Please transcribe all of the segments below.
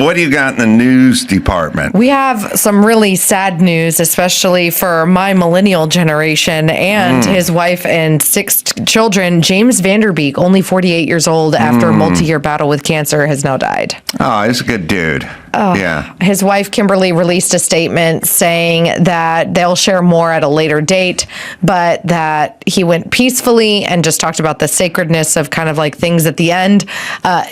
what do you got in the news department? We have some really sad news, especially for my millennial generation and his wife and 6 children. James Vanderbeek, only 48 years old, after a multi-year battle with cancer, has now died. Oh, he's a good dude. Yeah. His wife, Kimberly, released a statement saying that they'll share more at a later date, but that he went peacefully and just talked about the sacredness of kind of like things at the end.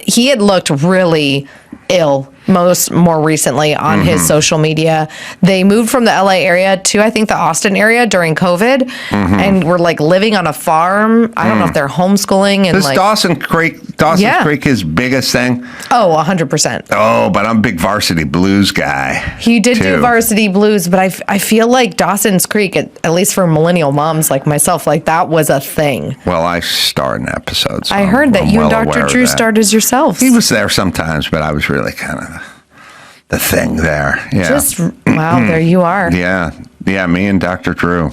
He had looked really ill more recently on his social media. They moved from the LA area to, I think, the Austin area during COVID, and were like living on a farm. I don't know if they're homeschooling. And Is Dawson's Creek his biggest thing? Oh, 100%. Oh, but I'm a big Varsity Blues guy. He did do Varsity Blues, but I feel like Dawson's Creek, at least for millennial moms like myself, like that was a thing. Well, I starred in episodes. So I heard that you and Dr. Drew starred as yourselves. He was there sometimes, but I was really kind of the thing there. Yeah. Wow, there you are. Yeah, me and Dr. Drew.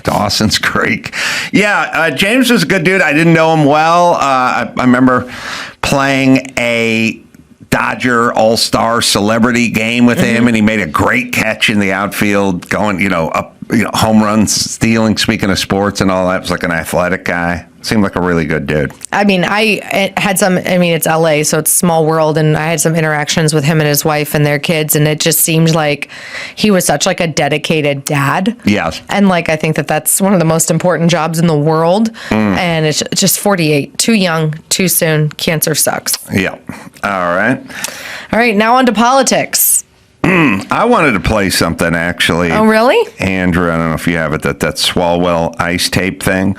Dawson's Creek. Yeah, James was a good dude. I didn't know him well. I remember playing a Dodger All-Star celebrity game with him, and he made a great catch in the outfield, going, up, home runs, stealing, speaking of sports and all that. It was like an athletic guy. Seemed like a really good dude. I mean, it's LA, so it's a small world, and I had some interactions with him and his wife and their kids, and it just seemed like he was such like a dedicated dad. Yes. And like, I think that's one of the most important jobs in the world. And it's just 48, too young, too soon. Cancer sucks. Yeah. All right. Now on to politics. I wanted to play something, actually. Oh, really? Andrew, I don't know if you have it, that Swalwell ice tape thing.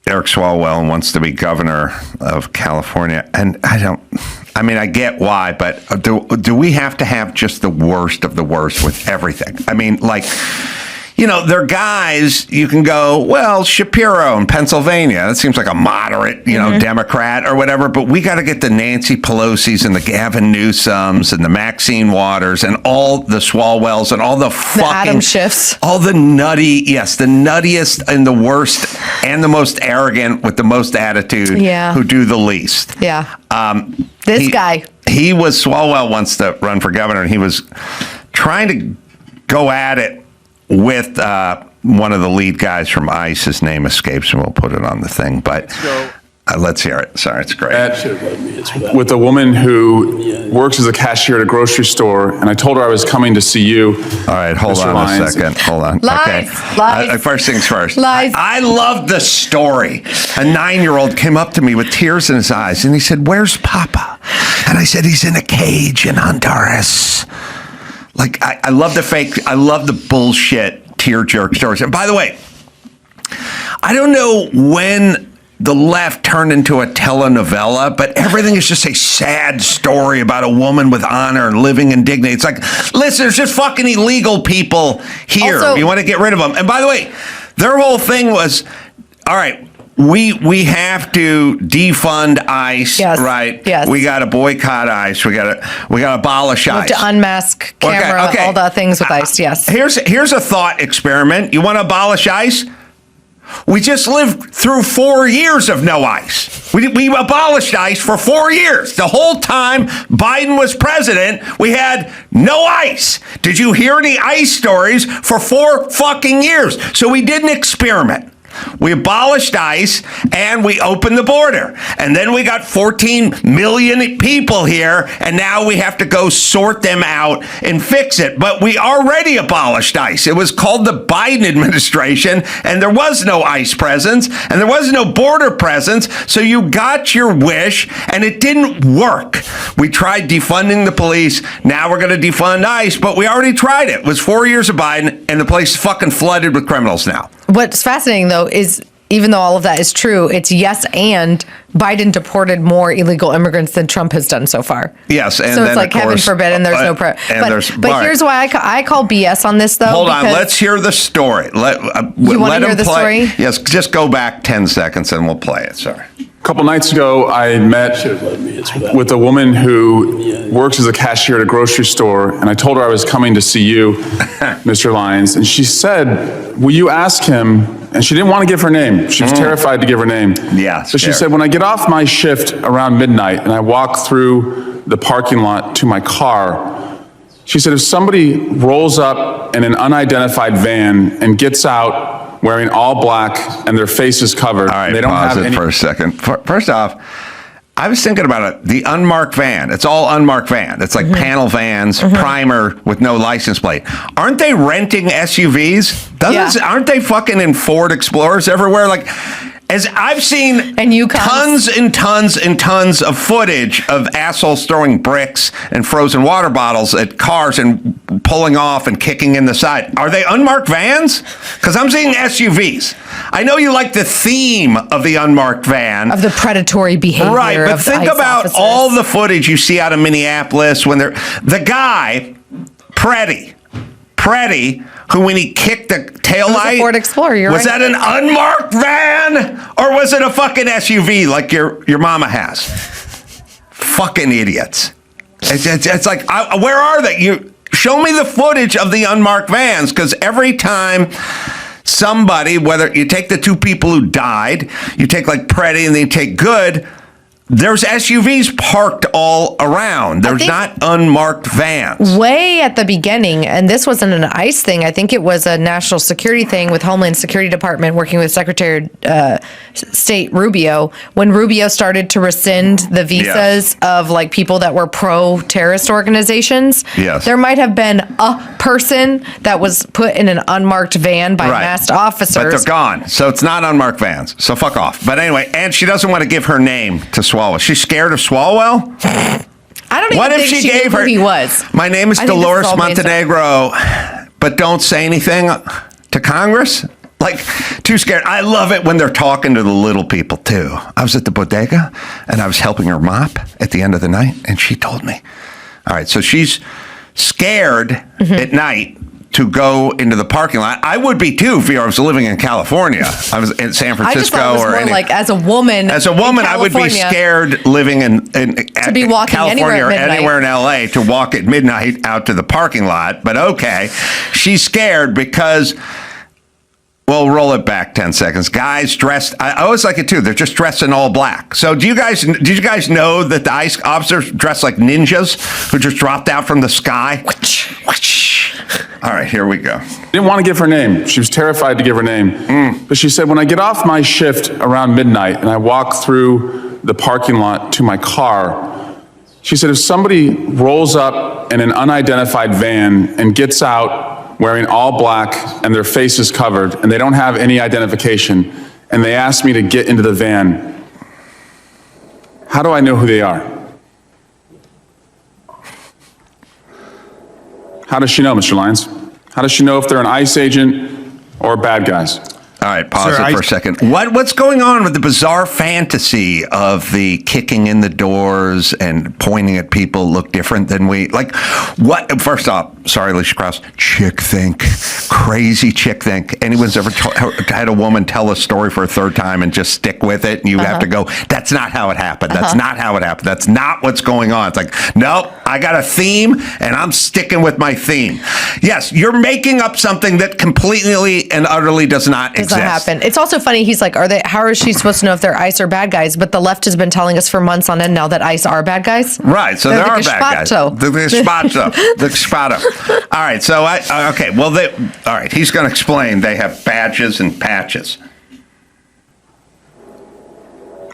Eric Swalwell wants to be governor of California. And I get why, but do we have to have just the worst of the worst with everything? I mean, like, they're guys, you can go, well, Shapiro in Pennsylvania, that seems like a moderate, Democrat or whatever, but we got to get the Nancy Pelosi's and the Gavin Newsoms and the Maxine Waters and all the Swalwells and all the Adam Schiffs. All the the nuttiest and the worst and the most arrogant with the most attitude who do the least. Yeah. This guy. Swalwell wants to run for governor, and he was trying to go at it with one of the lead guys from ICE. His name escapes, and we'll put it on the thing. But let's hear it. Sorry, it's great. With a woman who works as a cashier at a grocery store, and I told her I was coming to see you. All right, hold on a second. Hold on. Lies. Okay. Lies. First things first. Lies. I love the story. A 9-year-old came up to me with tears in his eyes, and he said, "Where's Papa?" And I said, "He's in a cage in Honduras." Like, I love the fake, I love the bullshit tear jerk stories. And by the way, I don't know when the left turned into a telenovela, but everything is just a sad story about a woman with honor and living in dignity. It's like, listen, there's just fucking illegal people here. Also, you want to get rid of them. And by the way, their whole thing was, all right, we have to defund ICE, right? Yes. We got to boycott ICE. We got to abolish ICE. To unmask camera, all the things with ICE. Yes. Here's a thought experiment. You want to abolish ICE? We just lived through 4 years of no ICE. We abolished ICE for 4 years. The whole time Biden was president, we had no ICE. Did you hear any ICE stories for 4 fucking years? So we did an experiment. We abolished ICE and we opened the border. And then we got 14 million people here, and now we have to go sort them out and fix it. But we already abolished ICE. It was called the Biden administration, and there was no ICE presence, and there was no border presence. So you got your wish, and it didn't work. We tried defunding the police. Now we're going to defund ICE, but we already tried it. It was 4 years of Biden, and the place is fucking flooded with criminals now. What's fascinating, though, is even though all of that is true, it's yes, and Biden deported more illegal immigrants than Trump has done so far. Yes, and so then, it's like, heaven forbid, and there's no but here's why I call BS on this, though. Hold on, let's hear the story. You want to hear the story? Yes, just go back 10 seconds and we'll play it. Sorry. A couple nights ago, I met with a woman who works as a cashier at a grocery store, and I told her I was coming to see you, Mr. Lyons, and she said, will you ask him and she didn't want to give her name. She was terrified to give her name. Yeah, So she scared. said, when I get off my shift around midnight and I walk through the parking lot to my car, she said, if somebody rolls up in an unidentified van and gets out wearing all black and their face is covered, All right, they don't pause have it any. for a second. First off, I was thinking about it. The unmarked van. It's all unmarked van. It's like panel vans, primer with no license plate. Aren't they renting SUVs? Aren't they fucking in Ford Explorers everywhere? Like, as I've seen And Yukons. tons and tons and tons of footage of assholes throwing bricks and frozen water bottles at cars and pulling off and kicking in the side. Are they unmarked vans? Because I'm seeing SUVs. I know you like the theme of the unmarked van. Of the predatory behavior. Right, but of think ICE about officers. all the footage you see out of Minneapolis when they're the guy, Preddy, who when he kicked the taillight, Ford Explorer, you're was right. that an unmarked van or was it a fucking SUV like your mama has? Fucking idiots. It's like, where are they? You show me the footage of the unmarked vans, because every time somebody, whether you take the two people who died, you take like Preddy and then you take Good, there's SUVs parked all around. There's not unmarked vans. Way at the beginning, and this wasn't an ICE thing. I think it was a national security thing with Homeland Security Department working with Secretary State Rubio. When Rubio started to rescind the visas of like people that were pro-terrorist organizations, there might have been a person that was put in an unmarked van by masked officers. But they're gone. So it's not unmarked vans. So fuck off. But anyway, and she doesn't want to give her name to Swalwell. She's scared of Swalwell? I don't even What if think she gave knew her? Who he was. My name is I think this is Dolores all based on- Montenegro, but don't say anything to Congress? Like, too scared. I love it when they're talking to the little people, too. I was at the bodega, and I was helping her mop at the end of the night, and she told me. All right, so she's scared at night to go into the parking lot. I would be, too, if I was living in California. I was in San Francisco. I just thought it was more like as a woman. As a woman, I would be scared living in to be walking California anywhere or at midnight. anywhere in LA to walk at midnight out to the parking lot. But okay, she's scared because, well, roll it back 10 seconds. Guys dressed, I always like it too. They're just dressed in all black. So did you guys know that the ICE officers dressed like ninjas who just dropped out from the sky? All right, here we go. Didn't want to give her name. She was terrified to give her name. But she said, when I get off my shift around midnight and I walk through the parking lot to my car, she said, if somebody rolls up in an unidentified van and gets out wearing all black and their face is covered and they don't have any identification and they ask me to get into the van, how do I know who they are? How does she know, Mr. Lyons? How does she know if they're an ICE agent or bad guys? All right, pause it for a second. What's going on with the bizarre fantasy of the kicking in the doors and pointing at people look different than we like? What? First off, sorry, Alicia Krause. Chick think, crazy chick think. Anyone's ever had a woman tell a story for a third time and just stick with it, and you have to go, "That's not how it happened. That's not how it happened. That's not what's going on." It's like, nope, I got a theme, and I'm sticking with my theme. Yes, you're making up something that completely and utterly does not exist. Happen. It's also funny. He's like, how is she supposed to know if they're ICE or bad guys? But the left has been telling us for months on end now that ICE are bad guys. Right. So there are bad guys. The Gestapo. The Gestapo. All right. So okay. Well, all right. He's going to explain. They have badges and patches.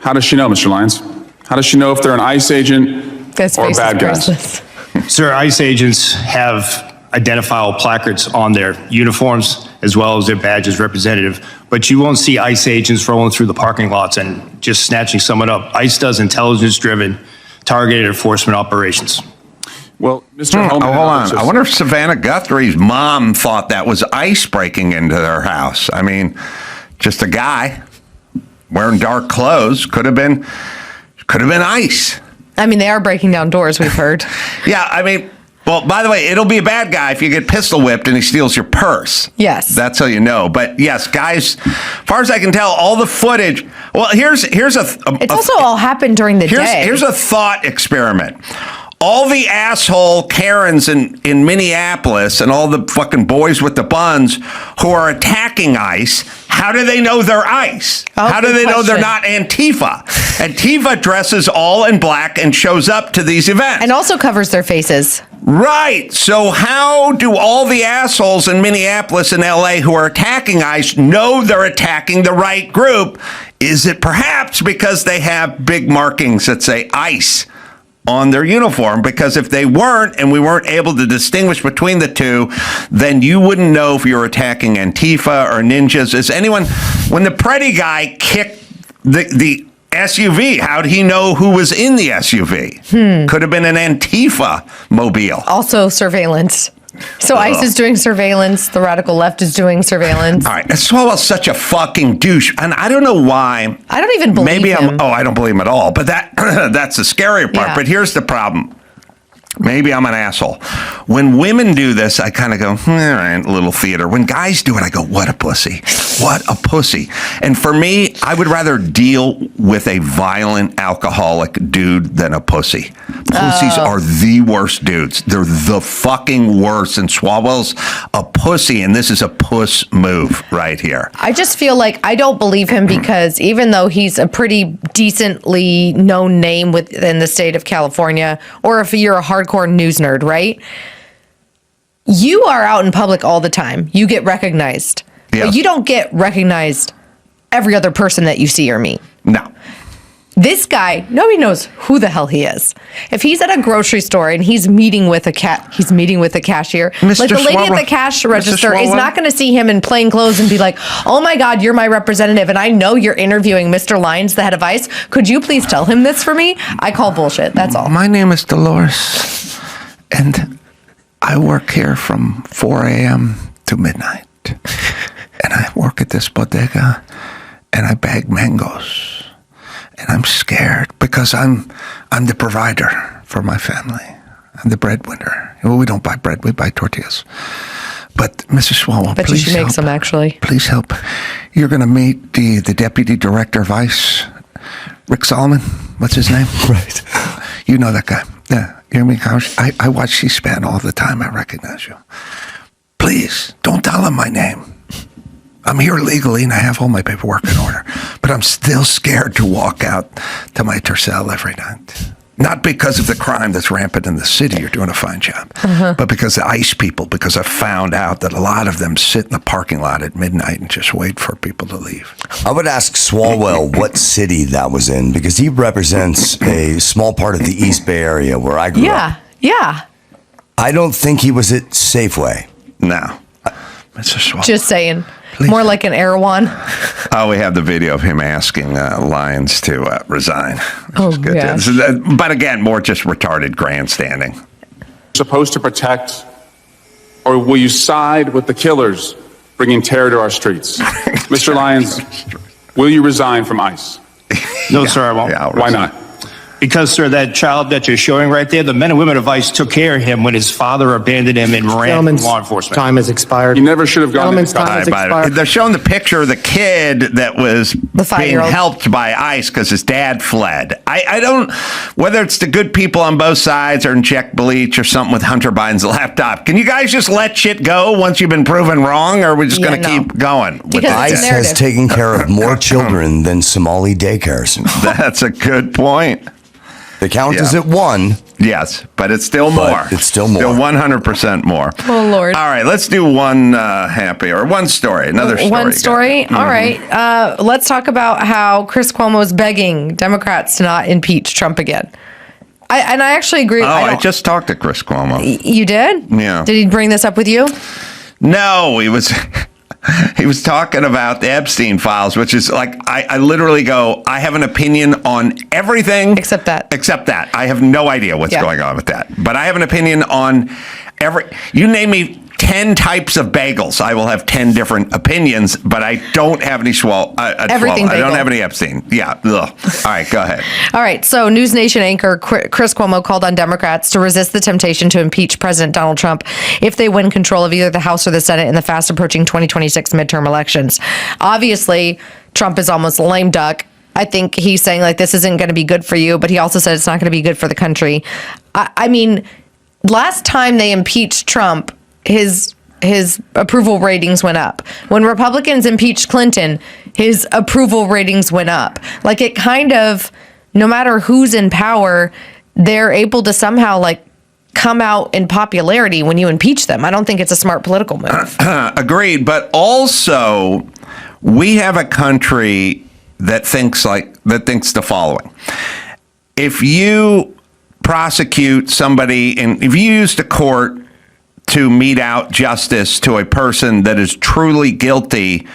How does she know, Mr. Lyons? How does she know if they're an ICE agent or bad guys? Sir, ICE agents have identifiable placards on their uniforms as well as their badges representative, but you won't see ICE agents rolling through the parking lots and just snatching someone up. ICE does intelligence-driven, targeted enforcement operations. Well, Mr. Holman, hold on. I wonder if Savannah Guthrie's mom thought that was ICE breaking into their house. I mean, just a guy wearing dark clothes could have been ICE. I mean, they are breaking down doors, we've heard. Yeah, I mean, well, by the way, it'll be a bad guy if you get pistol whipped and he steals your purse. Yes. That's how you know. But yes, guys, as far as I can tell, all the footage. Well, here's a. It's also all happened during the day. Here's a thought experiment. all the asshole Karens in Minneapolis and all the fucking boys with the buns who are attacking ICE, how do they know they're ICE? How do they know they're not Antifa? Antifa dresses all in black and shows up to these events. And also covers their faces. Right. So how do all the assholes in Minneapolis and LA who are attacking ICE know they're attacking the right group? Is it perhaps because they have big markings that say ICE on their uniform? Because if they weren't, and we weren't able to distinguish between the two, then you wouldn't know if you're attacking Antifa or ninjas. Is anyone, when the Preddy guy kicked the SUV, how did he know who was in the SUV? Could have been an Antifa mobile. Also surveillance. So ICE is doing surveillance. The radical left is doing surveillance. All right. Swalwell's such a fucking douche. And I don't know why. I don't even believe him. I don't believe him at all. But that's the scarier part. Yeah. But here's the problem. Maybe I'm an asshole. When women do this, I kind of go, all right, little theater. When guys do it, I go, what a pussy. What a pussy. And for me, I would rather deal with a violent alcoholic dude than a pussy. Pussies are the worst dudes. They're the fucking worst. And Swalwell's a pussy, and this is a puss move right here. I just feel like I don't believe him because even though he's a pretty decently known name within the state of California, or if you're a hardcore news nerd, right? You are out in public all the time. You get recognized. Yeah. But you don't get recognized every other person that you see or meet. No. This guy, nobody knows who the hell he is. If he's at a grocery store and he's meeting with a cashier, Mr. like the lady Swalwell. at the cash register Mr. is Swalwell. not going to see him in plain clothes and be like, "Oh my God, you're my representative, and I know you're interviewing Mr. Lyons, the head of ICE. Could you please tell him this for me?" I call bullshit. That's all. My name is Dolores, and I work here from 4 a.m. to midnight. And I work at this bodega, and I bag mangoes. And I'm scared because I'm the provider for my family. I'm the breadwinner. Well, we don't buy bread, we buy tortillas. But Mrs. Swalwell, But please you should make help. some, actually. Please help. You're going to meet the deputy director of ICE, Rick Solomon. What's his name? Right. You know that guy. Yeah. You know me? I watch C-SPAN all the time. I recognize you. Please, don't tell him my name. I'm here legally and I have all my paperwork in order. But I'm still scared to walk out to my Tercel every night. Not because of the crime that's rampant in the city, you're doing a fine job, but because the ICE people, because I found out that a lot of them sit in the parking lot at midnight and just wait for people to leave. I would ask Swalwell what city that was in, because he represents a small part of the East Bay area where I grew up. Yeah. I don't think he was at Safeway. No. Mr. Swalwell. Just saying. Please. More like an Erewhon. Oh, we have the video of him asking Lyons to resign. Oh, gosh. But again, more just retarded grandstanding. Supposed to protect, or will you side with the killers bringing terror to our streets? Mr. Lyons, will you resign from ICE? No, sir, I won't. Yeah, I'll Why resign. not? Because, sir, that child that you're showing right there, the men and women of ICE took care of him when his father abandoned him and ran from Gentleman's law enforcement. time has expired. You never should have gone Gentleman's into time custody. has expired. They're showing the picture of the kid that was being 5-year-old. helped by ICE because his dad fled. I don't, whether it's the good people on both sides or inject bleach or something with Hunter Biden's laptop. Can you guys just let shit go once you've been proven wrong, or are we just going to keep going? With Because this? it's ICE a has narrative. taken care of more children than Somali daycares. That's a good point. The count is Yeah. at 1. Yes, but it's still more. It's still more. Still 100% more. Oh, Lord. All right, let's do one happy or one story. Another story. One story. guys. All right. Let's talk about how Chris Cuomo is begging Democrats to not impeach Trump again. I actually agree. Oh, I don't- just talked to Chris Cuomo. You did? Yeah. Did he bring this up with you? No, he was talking about the Epstein files, which is like, I literally go, I have an opinion on everything. Except that. Except that. I have no idea what's Yeah. going on with that. But I have an opinion on you name me 10 types of bagels. I will have 10 different opinions, but I don't have any Everything I don't bagel. have any Epstein. Yeah. Ugh. All right, go ahead. All right. So News Nation anchor Chris Cuomo called on Democrats to resist the temptation to impeach President Donald Trump if they win control of either the House or the Senate in the fast approaching 2026 midterm elections. Obviously, Trump is almost a lame duck. I think he's saying like this isn't going to be good for you, but he also said it's not going to be good for the country. I mean, last time they impeached Trump, his approval ratings went up. When Republicans impeached Clinton, his approval ratings went up. Like it kind of, no matter who's in power, they're able to somehow like come out in popularity when you impeach them. I don't think it's a smart political move. Agreed. But also, we have a country that thinks the following. If you prosecute somebody and if you use the court to mete out justice to a person that is truly guilty,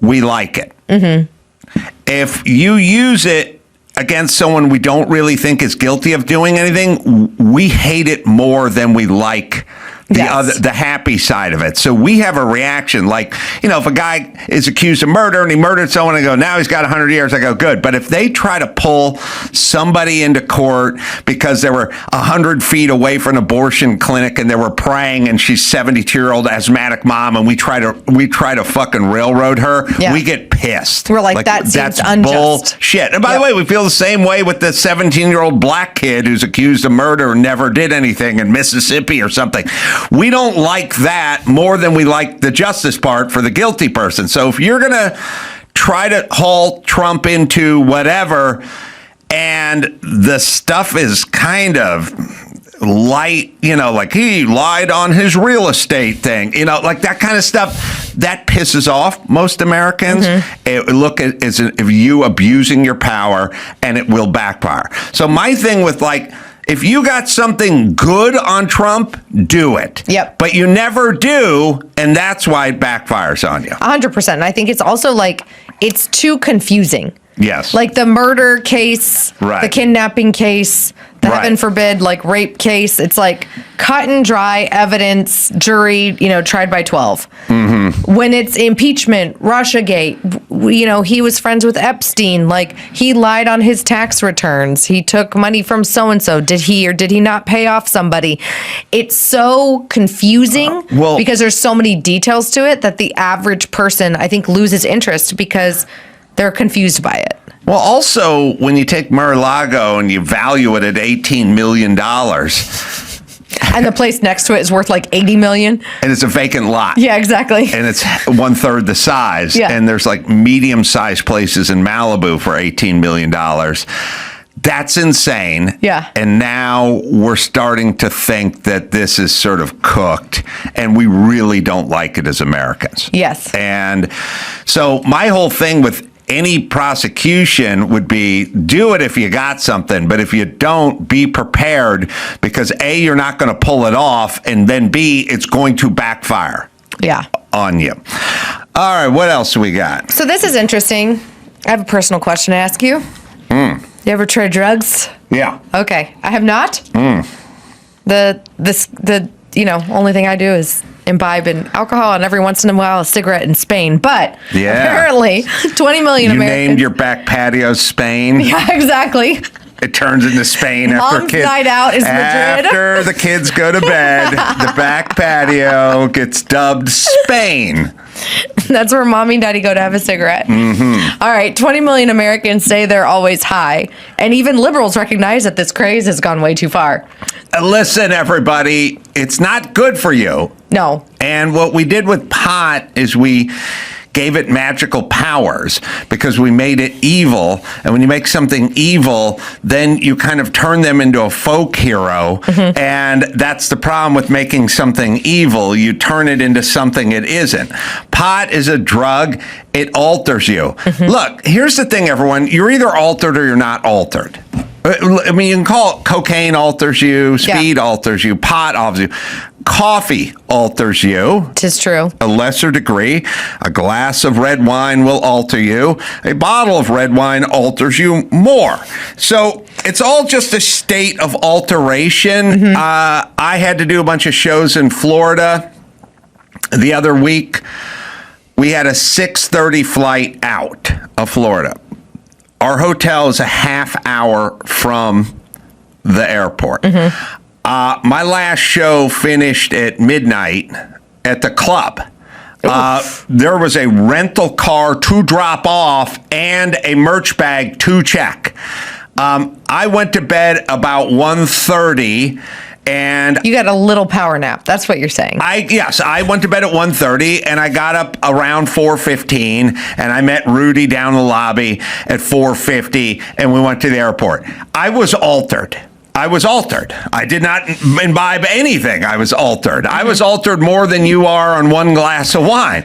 we like it. Mm-hmm. If you use it against someone we don't really think is guilty of doing anything, we hate it more than we like the happy side of it. So we have a reaction like, if a guy is accused of murder and he murdered someone, I go, now he's got 100 years. I go, good. But if they try to pull somebody into court because they were 100 feet away from an abortion clinic and they were praying and she's 72-year-old asthmatic mom and we try to fucking railroad her, we get pissed. We're like that seems unjust. Bullshit. And by the way, we feel the same way with the 17-year-old black kid who's accused of murder and never did anything in Mississippi or something. We don't like that more than we like the justice part for the guilty person. So if you're going to try to haul Trump into whatever and the stuff is kind of light, like he lied on his real estate thing, like that kind of stuff, that pisses off most Americans. It look at as if you abusing your power and it will backfire. So my thing with if you got something good on Trump, do it. Yep. But you never do, and that's why it backfires on you. 100%. And I think it's also it's too confusing. Yes. Like the murder case, the kidnapping case, the heaven forbid, rape case. It's cut and dry evidence, jury, tried by 12. Mm-hmm. When it's impeachment, Russiagate, he was friends with Epstein. He lied on his tax returns. He took money from so-and-so. Did he or did he not pay off somebody? It's so confusing because there's so many details to it that the average person, I think, loses interest because they're confused by it. Well, also, when you take Mar-a-Lago and you value it at $18 million. And the place next to it is worth $80 million. And it's a vacant lot. Yeah, exactly. And it's 1/3 the size. Yeah. And there's medium-sized places in Malibu for $18 million. That's insane. Yeah. And now we're starting to think that this is sort of cooked and we really don't like it as Americans. Yes. And so my whole thing with any prosecution would be do it if you got something, but if you don't, be prepared because A, you're not going to pull it off, and then B, it's going to backfire on you. All right, what else do we got? So this is interesting. I have a personal question to ask you. You ever tried drugs? Yeah. Okay, I have not. The only thing I do is imbibe in alcohol and every once in a while a cigarette in Spain. But apparently 20 million Americans. You named your back patio Spain. Yeah, exactly. It turns into Spain after Mom's night out is Madrid. After the kids go to bed, the back patio gets dubbed Spain. That's where mommy and daddy go to have a cigarette. Mm-hmm. All right, 20 million Americans say they're always high. And even liberals recognize that this craze has gone way too far. Listen, everybody, it's not good for you. No. And what we did with pot is we gave it magical powers because we made it evil. And when you make something evil, then you kind of turn them into a folk hero. Mm-hmm. And that's the problem with making something evil. You turn it into something it isn't. Pot is a drug. It alters you. Mm-hmm. Look, here's the thing, everyone. You're either altered or you're not altered. I mean, you can call it cocaine alters you, speed alters you, pot alters you. Coffee alters you. 'Tis true. A lesser degree. A glass of red wine will alter you. A bottle of red wine alters you more. So it's all just a state of alteration. Mm-hmm. I had to do a bunch of shows in Florida the other week. We had a 6:30 flight out of Florida. Our hotel is a half hour from the airport. Mm-hmm. My last show finished at midnight at the club. There was a rental car to drop off and a merch bag to check. I went to bed about 1:30. And you got a little power nap. That's what you're saying. Yes, I went to bed at 1:30 and I got up around 4:15 and I met Rudy down the lobby at 4:50 and we went to the airport. I was altered. I did not imbibe anything. I was altered. I was altered more than you are on one glass of wine.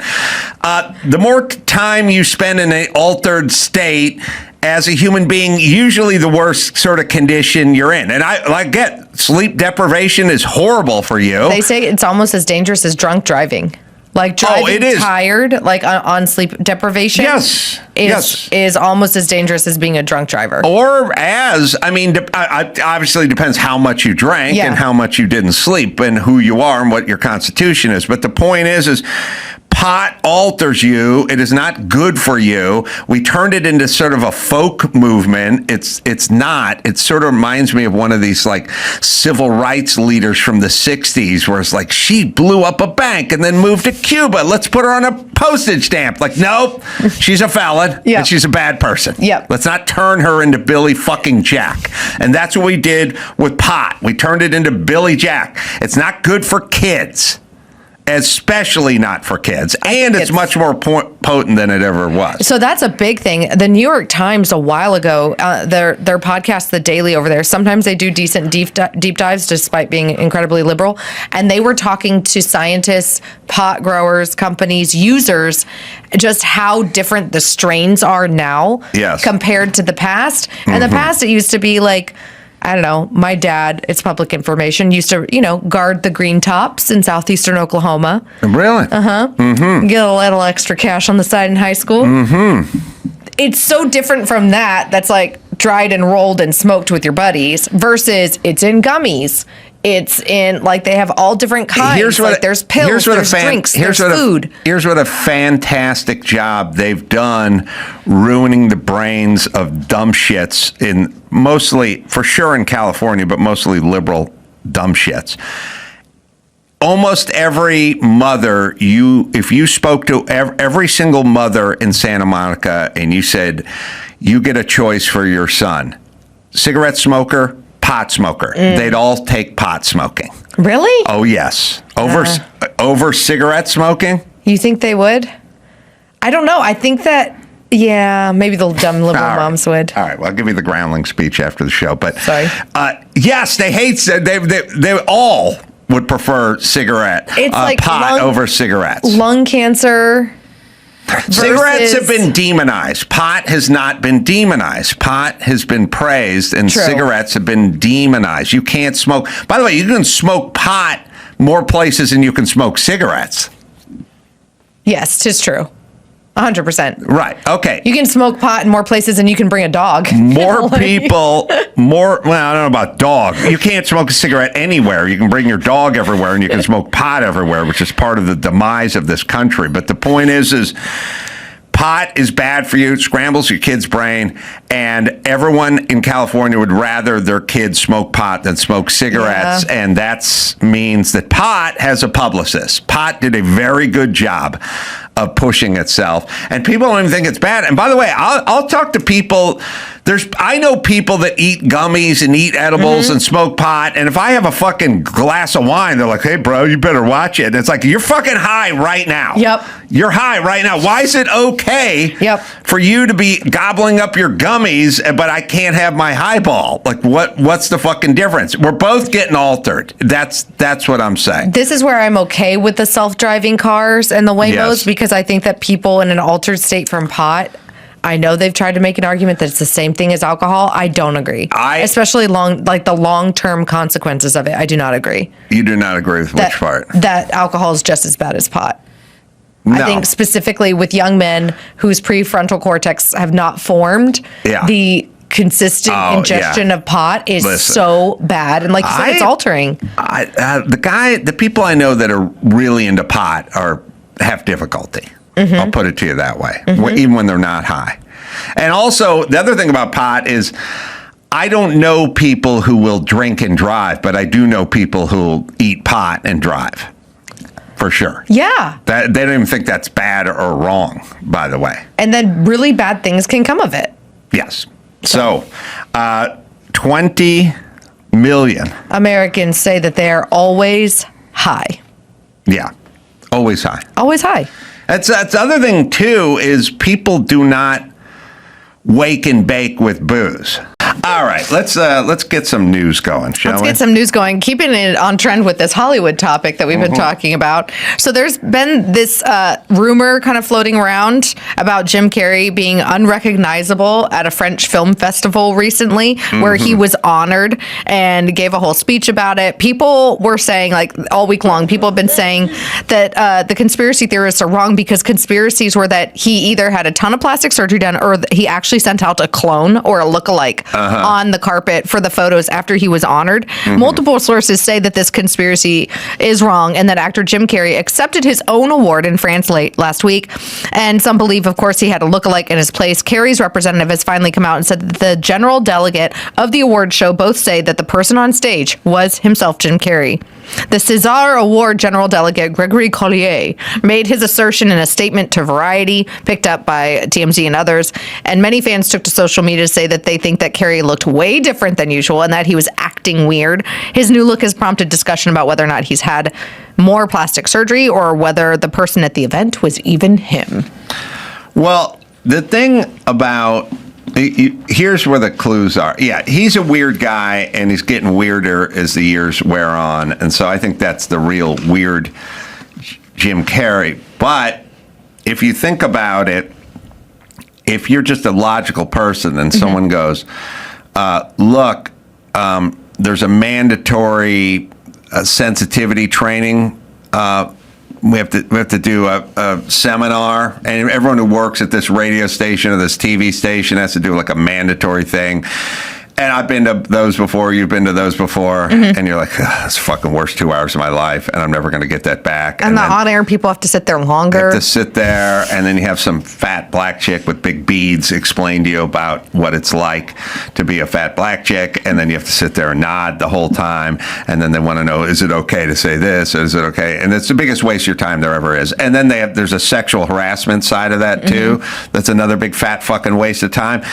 The more time you spend in an altered state as a human being, usually the worse sort of condition you're in. And I get sleep deprivation is horrible for you. They say it's almost as dangerous as drunk driving. Like driving tired, like on sleep deprivation, is almost as dangerous as being a drunk driver. Or obviously depends how much you drank and how much you didn't sleep and who you are and what your constitution is. But the point is pot alters you. It is not good for you. We turned it into sort of a folk movement. It's not. It sort of reminds me of one of these like civil rights leaders from the 60s where it's like, she blew up a bank and then moved to Cuba. Let's put her on a postage stamp. Like, nope, she's a felon and she's a bad person. Let's not turn her into Billy fucking Jack. And that's what we did with pot. We turned it into Billy Jack. It's not good for kids. Especially not for kids. And it's much more potent than it ever was. So that's a big thing. The New York Times a while ago, their podcast, The Daily over there, sometimes they do decent deep dives despite being incredibly liberal. And they were talking to scientists, pot growers, companies, users, just how different the strains are now compared to the past. In the past, it used to be like, I don't know, my dad, it's public information, used to, guard the green tops in southeastern Oklahoma. Really? Get a little extra cash on the side in high school. It's so different from that. That's like dried and rolled and smoked with your buddies versus it's in gummies. It's in, like, they have all different kinds. There's pills, there's drinks, there's food. Here's what a fantastic job they've done ruining the brains of dumb shits in mostly, for sure in California, but mostly liberal dumb shits. Almost every mother, if you spoke to every single mother in Santa Monica and you said, you get a choice for your son, cigarette smoker, pot smoker, they'd all take pot smoking. Really? Oh, yes. Over cigarette smoking? You think they would? I don't know. I think that, maybe the dumb liberal moms would. All right. Well, I'll give you the groundling speech after the show. But sorry. Yes, they all would prefer cigarette, it's like pot over cigarettes. Lung cancer. Cigarettes have been demonized. Pot has not been demonized. Pot has been praised, and cigarettes have been demonized. You can't smoke. By the way, you can smoke pot more places than you can smoke cigarettes. Yes, 'tis true. 100%. Right. Okay. You can smoke pot in more places than you can bring a dog. Well, I don't know about dog. You can't smoke a cigarette anywhere. You can bring your dog everywhere and you can smoke pot everywhere, which is part of the demise of this country. But the point is pot is bad for you. It scrambles your kid's brain. And everyone in California would rather their kids smoke pot than smoke cigarettes. Yeah. And that means that pot has a publicist. Pot did a very good job of pushing itself. And people don't even think it's bad. And by the way, I'll talk to people. I know people that eat gummies and eat edibles and smoke pot. And if I have a fucking glass of wine, they're like, hey, bro, you better watch it. And it's like, you're fucking high right now. Yep. You're high right now. Why is it okay for you to be gobbling up your gummies, but I can't have my highball? Like, what's the fucking difference? We're both getting altered. That's what I'm saying. This is where I'm okay with the self-driving cars and the Waymos because I think that people in an altered state from pot, I know they've tried to make an argument that it's the same thing as alcohol. I don't agree. Especially the long-term consequences of it. I do not agree. You do not agree with which part? That alcohol is just as bad as pot. No. I think specifically with young men whose prefrontal cortex have not formed, the consistent ingestion of pot is so bad. And like you said, it's altering. The people I know that are really into pot have difficulty. I'll put it to you that way, even when they're not high. And also, the other thing about pot is I don't know people who will drink and drive, but I do know people who will eat pot and drive. for sure. Yeah. That they don't even think that's bad or wrong, by the way. And then really bad things can come of it. Yes. So, 20 million. Americans say that they are always high. Yeah. Always high. Always high. That's the other thing, too, is people do not wake and bake with booze. All right, let's get some news going, shall we? Let's get some news going. Keeping it on trend with this Hollywood topic that we've been talking about. So there's been this rumor kind of floating around about Jim Carrey being unrecognizable at a French film festival recently, where he was honored and gave a whole speech about it. People were saying, like, all week long, people have been saying that the conspiracy theorists are wrong because conspiracies were that he either had a ton of plastic surgery done or he actually sent out a clone or a lookalike on the carpet for the photos after he was honored. Multiple sources say that this conspiracy is wrong and that actor Jim Carrey accepted his own award in France last week. And some believe, of course, he had a lookalike in his place. Carrey's representative has finally come out and said that the general delegate of the award show both say that the person on stage was himself Jim Carrey. The César Award General Delegate Gregory Collier made his assertion in a statement to Variety, picked up by TMZ and others. And many fans took to social media to say that they think that Carrey looked way different than usual and that he was acting weird. His new look has prompted discussion about whether or not he's had more plastic surgery or whether the person at the event was even him. Well, the thing about... Here's where the clues are. Yeah, he's a weird guy, and he's getting weirder as the years wear on. And so I think that's the real weird Jim Carrey. But if you think about it, if you're just a logical person and someone goes, look, there's a mandatory sensitivity training we have to do a seminar, and everyone who works at this radio station or this TV station has to do like a mandatory thing. And I've been to those before, you've been to those before, and you're like, it's the fucking worst 2 hours of my life, and I'm never going to get that back. And the on-air people have to sit there longer. You have to sit there, and then you have some fat black chick with big beads explain to you about what it's like to be a fat black chick, and then you have to sit there and nod the whole time, and then they want to know, is it okay to say this, or is it okay? And it's the biggest waste of your time there ever is. And then there's a sexual harassment side of that, too. That's another big fat fucking waste of time.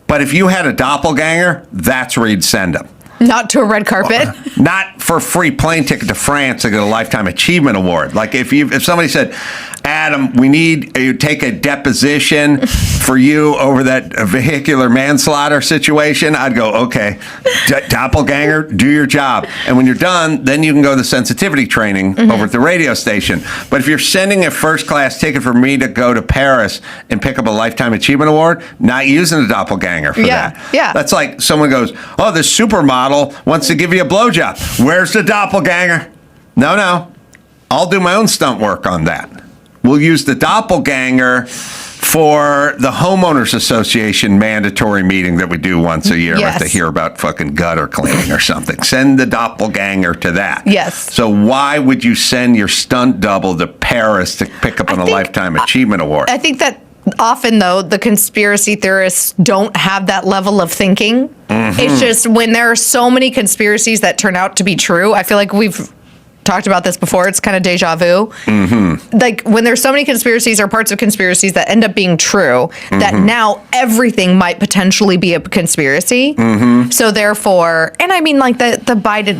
But if you had a doppelganger, that's where you'd send them. Not to a red carpet? Not for a free plane ticket to France to get a Lifetime Achievement Award. Like if somebody said, Adam, we need you take a deposition for you over that vehicular manslaughter situation, I'd go, okay, doppelganger, do your job. And when you're done, then you can go to the sensitivity training over at the radio station. But if you're sending a first class ticket for me to go to Paris and pick up a Lifetime Achievement Award, not using a doppelganger for that. Yeah. That's like someone goes, oh, this supermodel wants to give you a blowjob. Where's the doppelganger? No. I'll do my own stunt work on that. We'll use the doppelganger for the Homeowners Association mandatory meeting that we do once a year. Yes. To hear about fucking gutter cleaning or something. Send the doppelganger to that. Yes. So why would you send your stunt double to Paris to pick up a Lifetime Achievement Award? I think that often, though, the conspiracy theorists don't have that level of thinking. It's just when there are so many conspiracies that turn out to be true, I feel like we've talked about this before. It's kind of deja vu. Like when there's so many conspiracies or parts of conspiracies that end up being true, that now everything might potentially be a conspiracy. So therefore, and I mean like the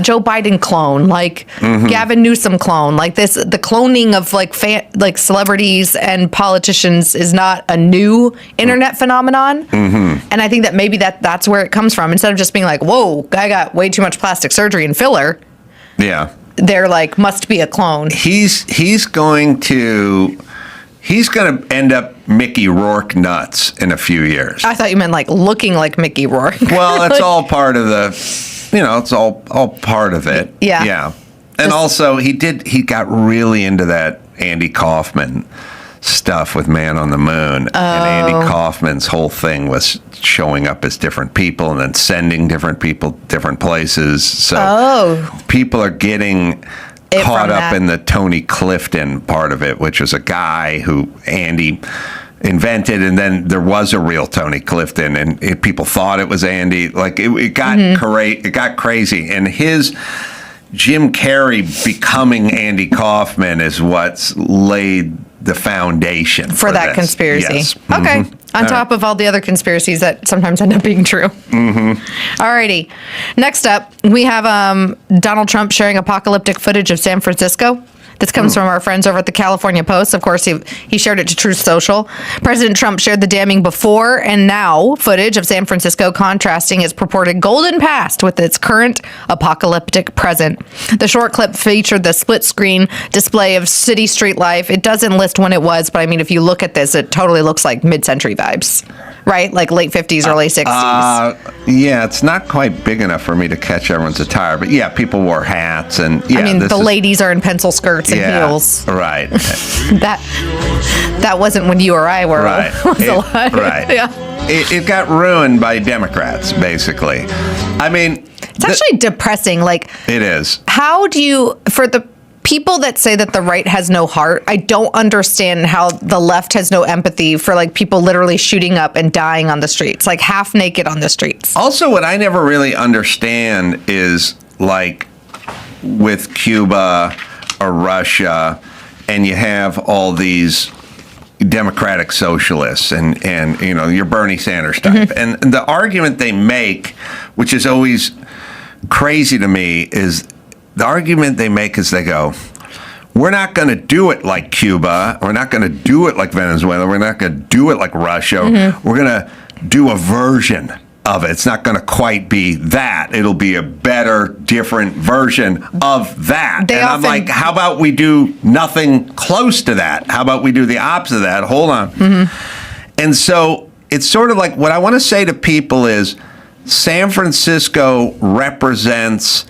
Joe Biden clone, like Gavin Newsom clone, like this, the cloning of like celebrities and politicians is not a new internet phenomenon. And I think that maybe that's where it comes from. Instead of just being like, whoa, guy got way too much plastic surgery and filler. Yeah. They're like, must be a clone. He's going to end up Mickey Rourke nuts in a few years. I thought you meant like looking like Mickey Rourke. Well, it's all part of it's all part of it. Yeah. Yeah. And also he got really into that Andy Kaufman stuff with Man on the Moon. And Andy Kaufman's whole thing was showing up as different people and then sending different people different places. So people are getting caught up in the Tony Clifton part of it, which was a guy who Andy invented, and then there was a real Tony Clifton, and people thought it was Andy. Like it got it got crazy, and Jim Carrey becoming Andy Kaufman is what's laid the foundation for that this. conspiracy. Yes. Okay. On top of all the other conspiracies that sometimes end up being true. Alrighty. Next up, we have Donald Trump sharing apocalyptic footage of San Francisco. This comes from our friends over at the California Post. Of course, he shared it to Truth Social. President Trump shared the damning before and now footage of San Francisco, contrasting its purported golden past with its current apocalyptic present. The short clip featured the split screen display of city street life. It doesn't list when it was, but I mean, if you look at this, it totally looks like mid-century vibes, right? Like late 50s, early 60s. Yeah, it's not quite big enough for me to catch everyone's attire, but yeah, people wore hats and yeah. I mean, the ladies are in pencil skirts and heels. Right. That wasn't when you or I were. Right. Alive. Right. Yeah. It got ruined by Democrats, basically. I mean, it's actually depressing. Like, it is. How do you, for the people that say that the right has no heart, I don't understand how the left has no empathy for like people literally shooting up and dying on the streets, like half naked on the streets. Also, what I never really understand is like with Cuba or Russia, and you have all these democratic socialists and you know, your Bernie Sanders type. And the argument they make, which is always crazy to me, is the argument they make is they go, we're not going to do it like Cuba. We're not going to do it like Venezuela. We're not going to do it like Russia. We're going to do a version of it. It's not going to quite be that. It'll be a better, different version of that. I'm like, how about we do nothing close to that? How about we do the opposite of that? Hold on. And so it's sort of like what I want to say to people is San Francisco represents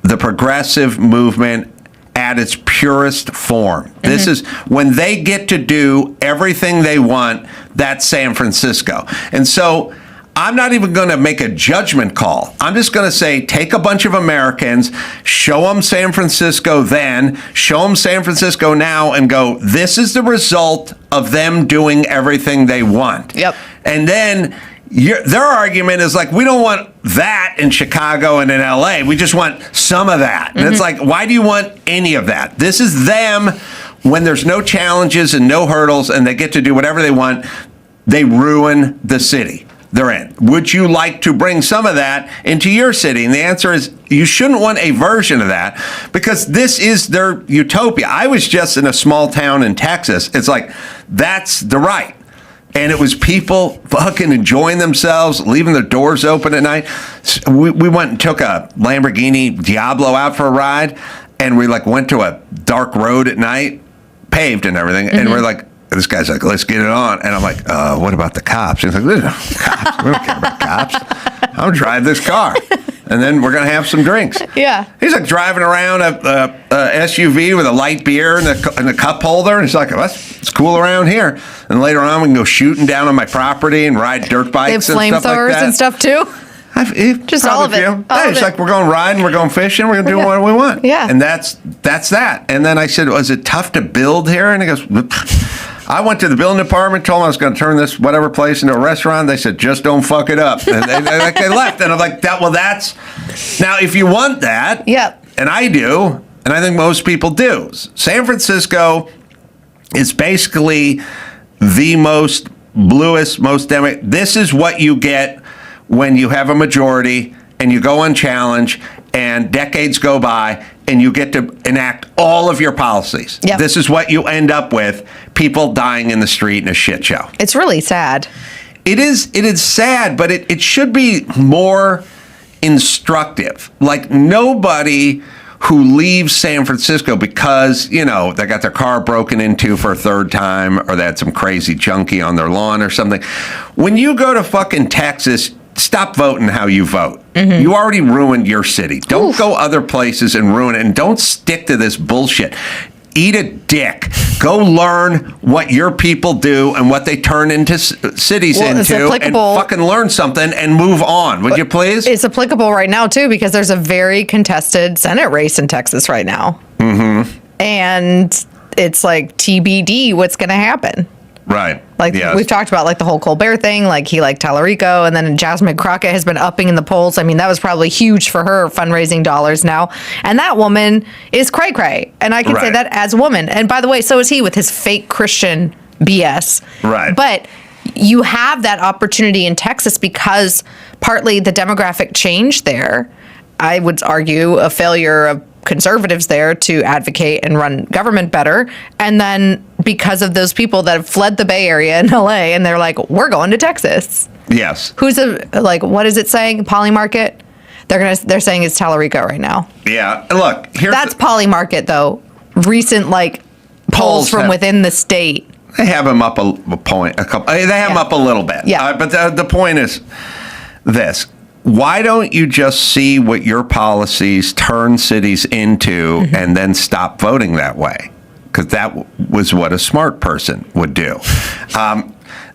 the progressive movement at its purest form. This is when they get to do everything they want, that's San Francisco. And so I'm not even going to make a judgment call. I'm just going to say, take a bunch of Americans, show them San Francisco then, show them San Francisco now, and go, this is the result of them doing everything they want. Yep. And then their argument is like, we don't want that in Chicago and in LA. We just want some of that. And it's like, why do you want any of that? This is them when there's no challenges and no hurdles and they get to do whatever they want. They ruin the city they're in. Would you like to bring some of that into your city? And the answer is you shouldn't want a version of that because this is their utopia. I was just in a small town in Texas. It's like, that's the right. And it was people fucking enjoying themselves, leaving their doors open at night. We went and took a Lamborghini Diablo out for a ride, and we like went to a dark road at night, paved and everything, and we're like, this guy's like, let's get it on. And I'm like, what about the cops? He's like, there's no cops. We don't care about cops. I'm going to drive this car. And then we're going to have some drinks. Yeah. He's like driving around a SUV with a light beer and a cup holder. And he's like, it's cool around here. And later on, we can go shooting down on my property and ride dirt bikes and stuff like that. They have flamethrowers and stuff too? Just all of it. It's like we're going riding, we're going fishing, we're going to do what we want. Yeah. And that's that. And then I said, was it tough to build here? And he goes, I went to the building department, told them I was going to turn this whatever place into a restaurant. They said, just don't fuck it up. And they left. And I'm like, that's... Now, if you want that, and I do, and I think most people do, San Francisco is basically the most bluest, most democratic. This is what you get when you have a majority and you go unchallenged and decades go by and you get to enact all of your policies. Yep. This is what you end up with, people dying in the street in a shit show. It's really sad. It is sad, but it should be more instructive. Like nobody who leaves San Francisco because, they got their car broken into for a third time or they had some crazy junkie on their lawn or something. When you go to fucking Texas, stop voting how you vote. You already ruined your city. Don't go other places and ruin it. And don't stick to this bullshit. Eat a dick. Go learn what your people do and what they turn into cities into and fucking learn something and move on. Would you please? It's applicable right now, too, because there's a very contested Senate race in Texas right now. And it's like TBD what's going to happen. Right. Like Yes. we've talked about, like the whole Colbert thing, like he liked Tallarico, and then Jasmine Crockett has been upping in the polls. I mean, that was probably huge for her fundraising dollars now. And that woman is cray cray, and I can say Right. that as a woman. And by the way, so is he with his fake Christian BS. Right. But you have that opportunity in Texas because partly the demographic change there. I would argue a failure of conservatives there to advocate and run government better. And then because of those people that have fled the Bay Area in LA and they're like, we're going to Texas. Yes. Who's what is it saying? Polymarket? They're saying it's Tallarico right now. Yeah. Look, here's That's Polymarket though. Recent polls Polls from have- within the state. They have him up a point, a couple. They have him up a little bit. Yeah. But the point is this: why don't you just see what your policies turn cities into, and then stop voting that way? Because that was what a smart person would do.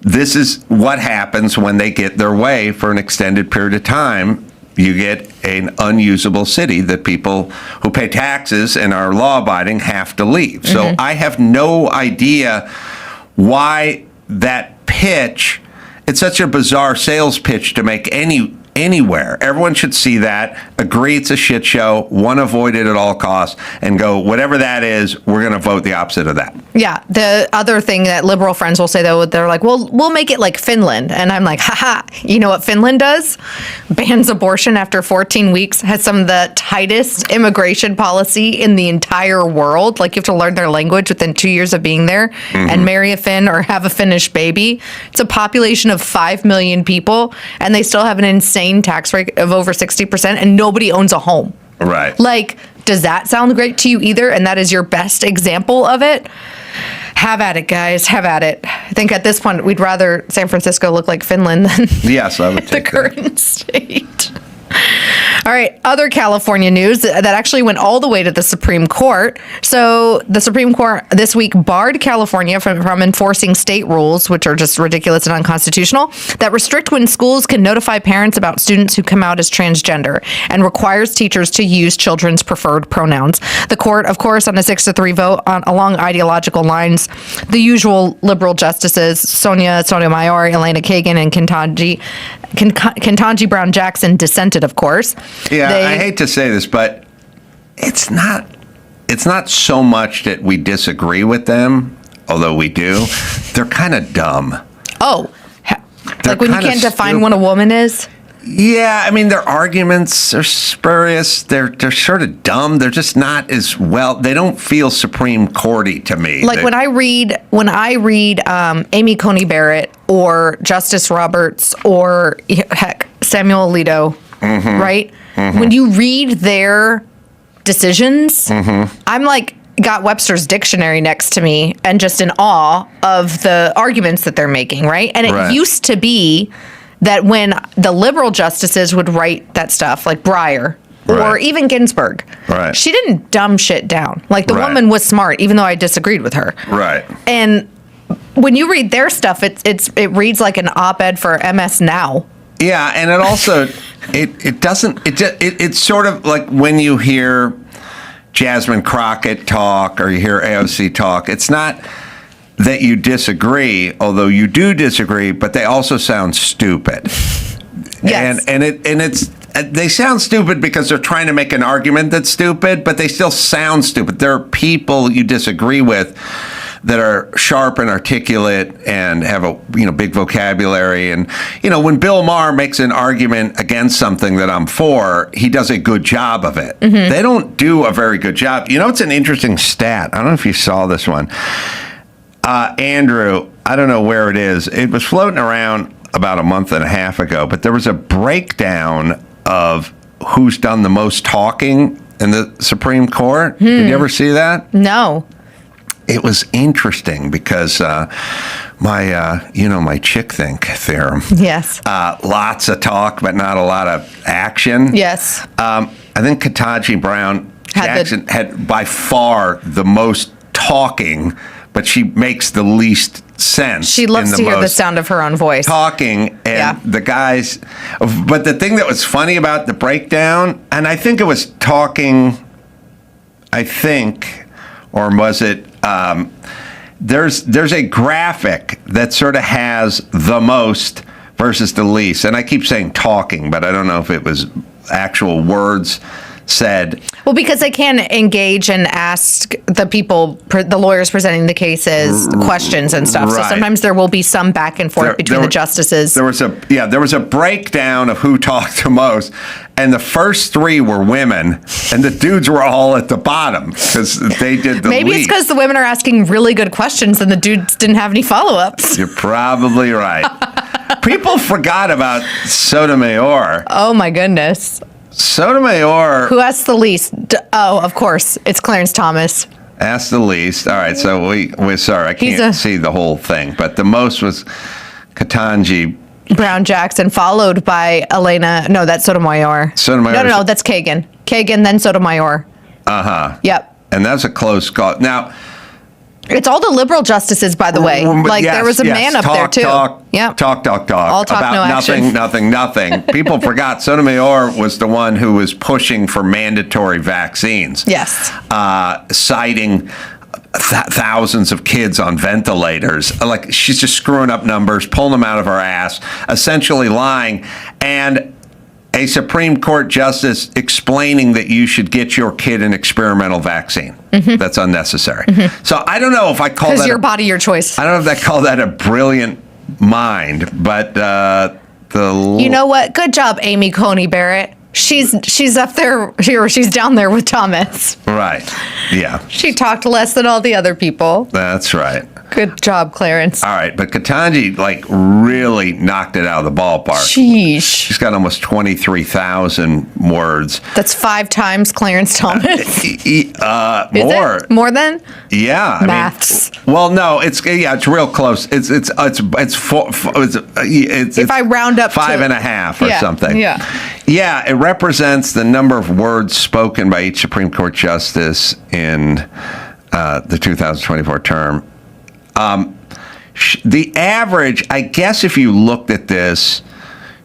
This is what happens when they get their way for an extended period of time. You get an unusable city that people who pay taxes and are law-abiding have to leave. So I have no idea why that pitch, it's such a bizarre sales pitch to make anywhere. Everyone should see that, agree it's a shit show, want to avoid it at all costs, and go, whatever that is, we're going to vote the opposite of that. Yeah. The other thing that liberal friends will say, though, they're like, well, we'll make it like Finland. And I'm like, haha, you know what Finland does? Bans abortion after 14 weeks, has some of the tightest immigration policy in the entire world. Like you have to learn their language within 2 years of being there and marry a Finn or have a Finnish baby. It's a population of 5 million people, and they still have an insane tax rate of over 60%, and nobody owns a home. Right. Like, does that sound great to you either? And that is your best example of it? Have at it, guys. Have at it. I think at this point, we'd rather San Francisco look like Finland than Yes, I would the take that. current state. All right, other California news that actually went all the way to the Supreme Court. So the Supreme Court this week barred California from enforcing state rules, which are just ridiculous and unconstitutional, that restrict when schools can notify parents about students who come out as transgender and requires teachers to use children's preferred pronouns. The court, of course, on a 6-3 vote along ideological lines, the usual liberal justices, Sonia Sotomayor, Elena Kagan, and Ketanji Brown Jackson dissented, of course. Yeah, I hate to say this, but it's not so much that we disagree with them, although we do. They're kind of dumb. Oh, They're like when you kinda can't define stupid. what a woman is? Yeah, I mean, their arguments are spurious. They're sort of dumb. They're just not as well. They don't feel Supreme Courty to me. Like when I read Amy Coney Barrett or Justice Roberts or heck, Samuel Alito, right? When you read their decisions, I'm like, got Webster's dictionary next to me and just in awe of the arguments that they're making, right? And it Right. used to be that when the liberal justices would write that stuff, like Breyer or Right. even Ginsburg, Right. she didn't dumb shit down. Like the Right. woman was smart, even though I disagreed with her. Right. And when you read their stuff, it reads like an op-ed for MS Now. Yeah, and it also it's sort of like when you hear Jasmine Crockett talk or you hear AOC talk, it's not that you disagree, although you do disagree, but they also sound stupid. Yes. And it's they sound stupid because they're trying to make an argument that's stupid, but they still sound stupid. There are people you disagree with that are sharp and articulate and have a big vocabulary. And when Bill Maher makes an argument against something that I'm for, he does a good job of it. They don't do a very good job. It's an interesting stat. I don't know if you saw this one. Andrew, I don't know where it is. It was floating around about a month and a half ago, but there was a breakdown of who's done the most talking in the Supreme Court. Did you ever see that? No. It was interesting because my chick think theorem. Yes. Lots of talk, but not a lot of action. Yes. I think Ketanji Brown Jackson had by far the most talking, but she makes the least sense. She loves to hear the sound of her own voice. Talking, and the guys. But the thing that was funny about the breakdown, and I think it was talking, or was it there's a graphic that sort of has the most versus the least. And I keep saying talking, but I don't know if it was actual words said. Well, because they can engage and ask the people, the lawyers presenting the cases, questions and stuff. Right. So sometimes there will be some back and forth between the justices. There was a breakdown of who talked the most, and the first three were women, and the dudes were all at the bottom because they did the Maybe least. it's because the women are asking really good questions and the dudes didn't have any follow-ups. You're probably right. People forgot about Sotomayor. Oh my goodness. Sotomayor. Who asked the least? Oh, of course. It's Clarence Thomas. Asked the least. All right, so we're sorry, I can't see the whole thing, but the most was Ketanji Brown Jackson, followed by Elena. No, that's Sotomayor. Sotomayor. No, that's Kagan. Kagan, then Sotomayor. Yep. And that's a close call. Now, it's all the liberal justices, by the way. Like, there was a man up there, too. Yep. Talk. All talk, about no action. nothing. People forgot Sotomayor was the one who was pushing for mandatory vaccines. Yes. Citing thousands of kids on ventilators. Like, she's just screwing up numbers, pulling them out of her ass, essentially lying. And a Supreme Court justice explaining that you should get your kid an experimental vaccine. That's unnecessary. So I don't know if I call that... Because your body, your choice. I don't know if I call that a brilliant mind, but You know what? Good job, Amy Coney Barrett. She's up there, or she's down there with Thomas. Right. Yeah. She talked less than all the other people. That's right. Good job, Clarence. All right, but Ketanji really knocked it out of the ballpark. Sheesh. She's got almost 23,000 words. That's 5 times Clarence Thomas. More. Is it? More than? Yeah. Maths. Well, no, it's real close. It's If I round up 5.5 or something. Yeah. Yeah, it represents the number of words spoken by each Supreme Court justice in the 2024 term. The average, I guess if you looked at this,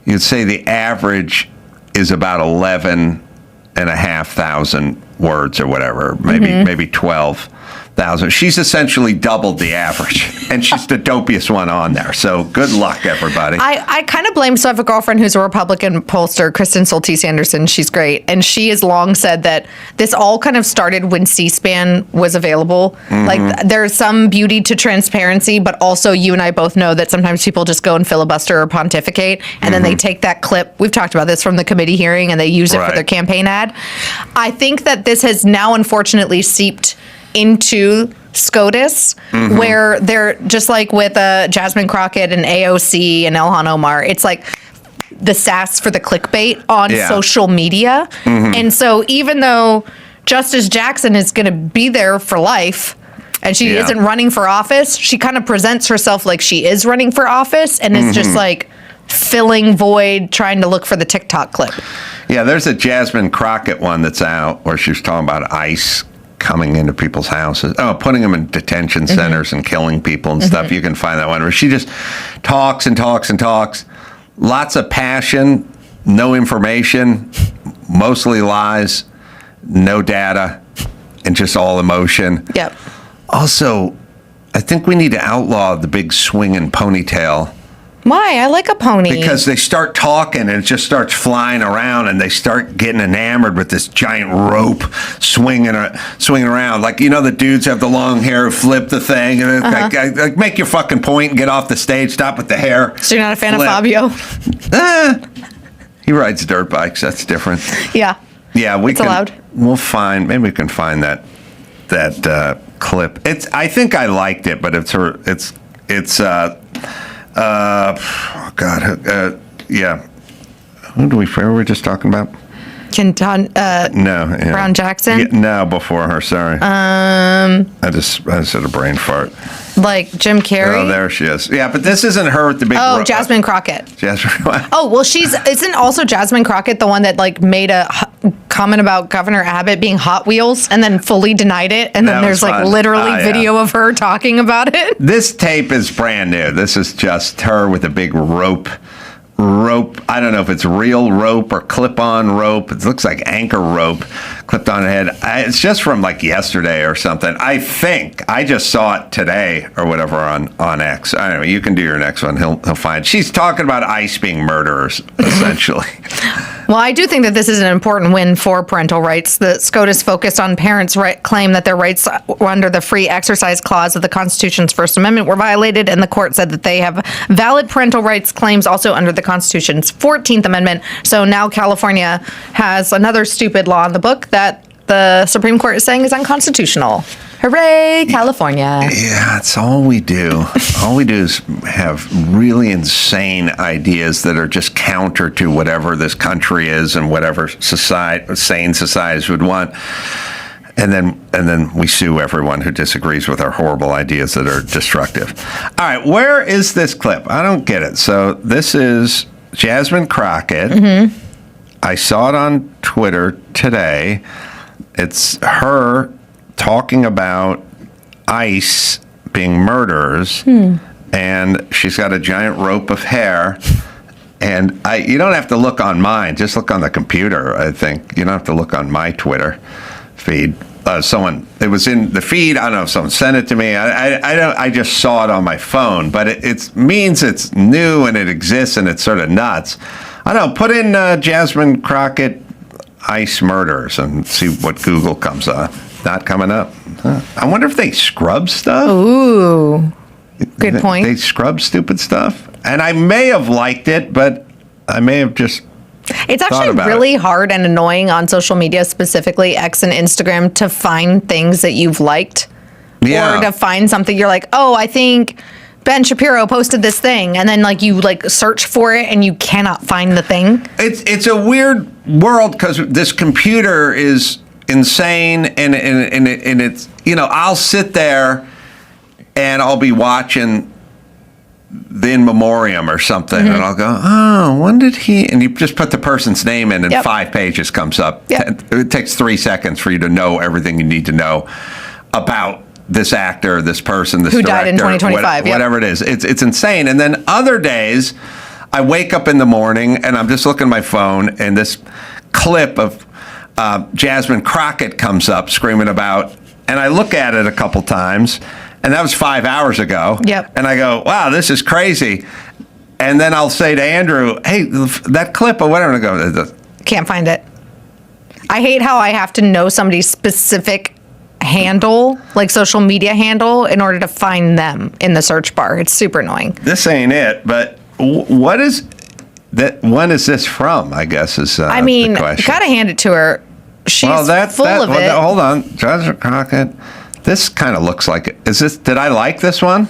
you'd say the average is about 11,500 words or whatever, maybe 12,000. She's essentially doubled the average, and she's the dopiest one on there. So good luck, everybody. I kind of blame, so I have a girlfriend who's a Republican pollster, Kristen Soltis Anderson. She's great. And she has long said that this all kind of started when C-SPAN was available. Like, there's some beauty to transparency, but also you and I both know that sometimes people just go and filibuster or pontificate, and then they take that clip. We've talked about this from the committee hearing, and they use it for their campaign ad. I think that this has now unfortunately seeped into SCOTUS, where they're just like with Jasmine Crockett and AOC and Ilhan Omar. It's like the sass for the clickbait on social media. And so even though Justice Jackson is going to be there for life and she isn't running for office, she kind of presents herself like she is running for office and is just like filling void, trying to look for the TikTok clip. Yeah, there's a Jasmine Crockett one that's out where she's talking about ICE coming into people's houses, putting them in detention centers and killing people and stuff. You can find that one where she just talks and talks and talks. Lots of passion, no information, mostly lies, no data, and just all emotion. Yep. Also, I think we need to outlaw the big swinging ponytail. Why? I like a pony. Because they start talking and it just starts flying around and they start getting enamored with this giant rope swinging around. Like, you know, the dudes have the long hair, flip the thing, and like, make your fucking point and get off the stage, stop with the hair. So you're not a fan of Fabio? He rides dirt bikes. That's different. Yeah. Yeah, it's allowed. We'll find, maybe we can find that clip. I think I liked it, but yeah. Who were we just talking about? No. Brown Jackson? Yeah, no, before her, sorry. I just had a brain fart. Like Jim Carrey? Oh, there she is. Yeah, but this isn't her with the big... Jasmine Crockett. Jasmine. Oh, well, isn't also Jasmine Crockett the one that like made a comment about Governor Abbott being Hot Wheels and then fully denied it? And then there's like literally video of her talking about it? This tape is brand new. This is just her with a big rope. I don't know if it's real rope or clip-on rope. It looks like anchor rope, clipped on the head. It's just from like yesterday or something. I think I just saw it today or whatever on X. I don't know. You can do your next one. He'll find. She's talking about ICE being murderers, essentially. Well, I do think that this is an important win for parental rights. The SCOTUS focused on parents' claim that their rights under the free exercise clause of the Constitution's First Amendment were violated, and the court said that they have valid parental rights claims also under the Constitution's 14th Amendment. So now California has another stupid law in the book that the Supreme Court is saying is unconstitutional. Hooray, California. Yeah, it's all we do. All we do is have really insane ideas that are just counter to whatever this country is and whatever sane societies would want. And then we sue everyone who disagrees with our horrible ideas that are destructive. All right, where is this clip? I don't get it. So this is Jasmine Crockett. Mm-hmm. I saw it on Twitter today. It's her talking about ICE being murderers, and she's got a giant rope of hair. And you don't have to look on mine; just look on the computer. I think you don't have to look on my Twitter feed. It was in the feed. I don't know if someone sent it to me. I just saw it on my phone, but it means it's new and it exists and it's sort of nuts. I don't know. Put in Jasmine Crockett ICE murders and see what Google comes up. Not coming up. I wonder if they scrub stuff. Ooh, good point. They scrub stupid stuff. And I may have liked it, but I may have just It's actually really hard and annoying on social media, specifically X and Instagram, to find things that you've liked. Yeah. Or to find something you're like, oh, I think Ben Shapiro posted this thing. And then you search for it and you cannot find the thing. It's a weird world because this computer is insane, and it's, I'll sit there and I'll be watching the In Memoriam or something, and I'll go, oh, when did he? And you just put the person's name in, and 5 pages comes up. Yep. It takes 3 seconds for you to know everything you need to know about this actor, this person, this who director, died in 2025, whatever it is. It's insane. And then other days, I wake up in the morning and I'm just looking at my phone, and this clip of Jasmine Crockett comes up screaming about, and I look at it a couple times, and that was 5 hours ago. Yep. And I go, wow, this is crazy. And then I'll say to Andrew, hey, that clip or whatever, and I go, can't find it. I hate how I have to know somebody's specific handle, like social media handle, in order to find them in the search bar. It's super annoying. This ain't it, but what is that? When is this from? I guess is the question. Gotta hand it to her. She's full of it. Hold on, Jasmine Crockett. This kind of looks like it. Is this? Did I like this one?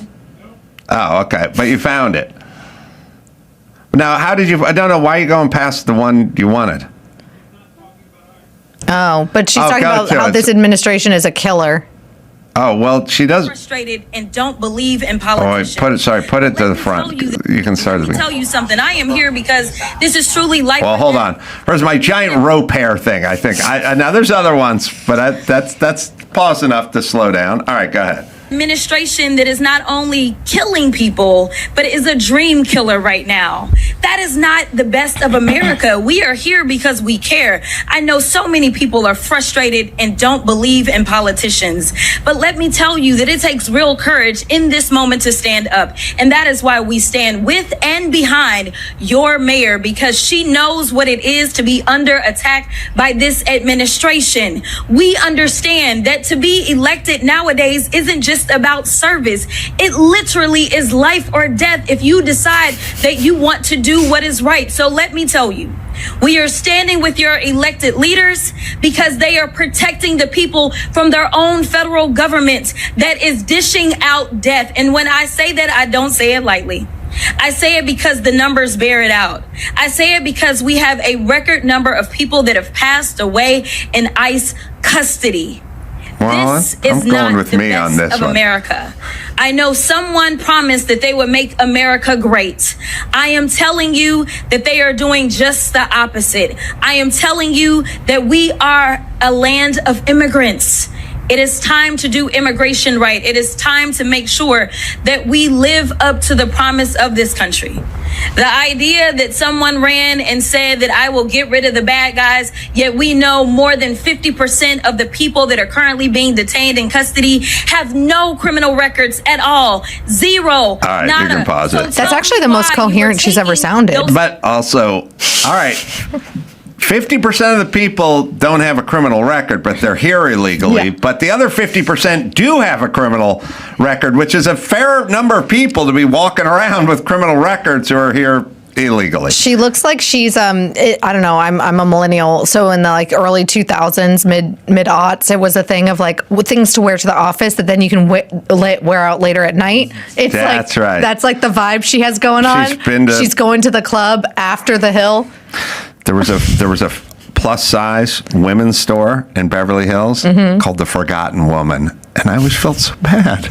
Oh, okay. But you found it. Now, how did you? I don't know why you're going past the one you wanted. Oh, but she's talking about how this administration is a killer. Oh, well, she does. Frustrated and don't believe in politicians. Put it to the front. You can start at the beginning. Tell you something. I am here because this is truly life. Well, hold on. Where's my giant rope hair thing? I think. Now there's other ones, but that's pause enough to slow down. All right, go ahead. Administration that is not only killing people, but is a dream killer right now. That is not the best of America. We are here because we care. I know so many people are frustrated and don't believe in politicians, but let me tell you that it takes real courage in this moment to stand up. And that is why we stand with and behind your mayor, because she knows what it is to be under attack by this administration. We understand that to be elected nowadays isn't just about service. It literally is life or death if you decide that you want to do what is right. So let me tell you, we are standing with your elected leaders because they are protecting the people from their own federal government that is dishing out death. And when I say that, I don't say it lightly. I say it because the numbers bear it out. I say it because we have a record number of people that have passed away in ICE custody. Well, this is I'm going with me on this of one. America. I know someone promised that they would make America great. I am telling you that they are doing just the opposite. I am telling you that we are a land of immigrants. It is time to do immigration right. It is time to make sure that we live up to the promise of this country. The idea that someone ran and said that I will get rid of the bad guys, yet we know more than 50% of the people that are currently being detained in custody have no criminal records at all. Zero. All right, you can pause it. That's actually the most coherent she's ever sounded. But also, all right, 50% of the people don't have a criminal record, but they're here illegally. Yeah. But the other 50% do have a criminal record, which is a fair number of people to be walking around with criminal records who are here illegally. She looks like she's I don't know, I'm a millennial, so in the like early 2000s, mid-aughts, it was a thing of like things to wear to the office that then you can wear out later at night. It's That's like, right. That's like the vibe she has going on. She's going to the club after the Hill. There was a plus size women's store in Beverly Hills called The Forgotten Woman, and I always felt so bad.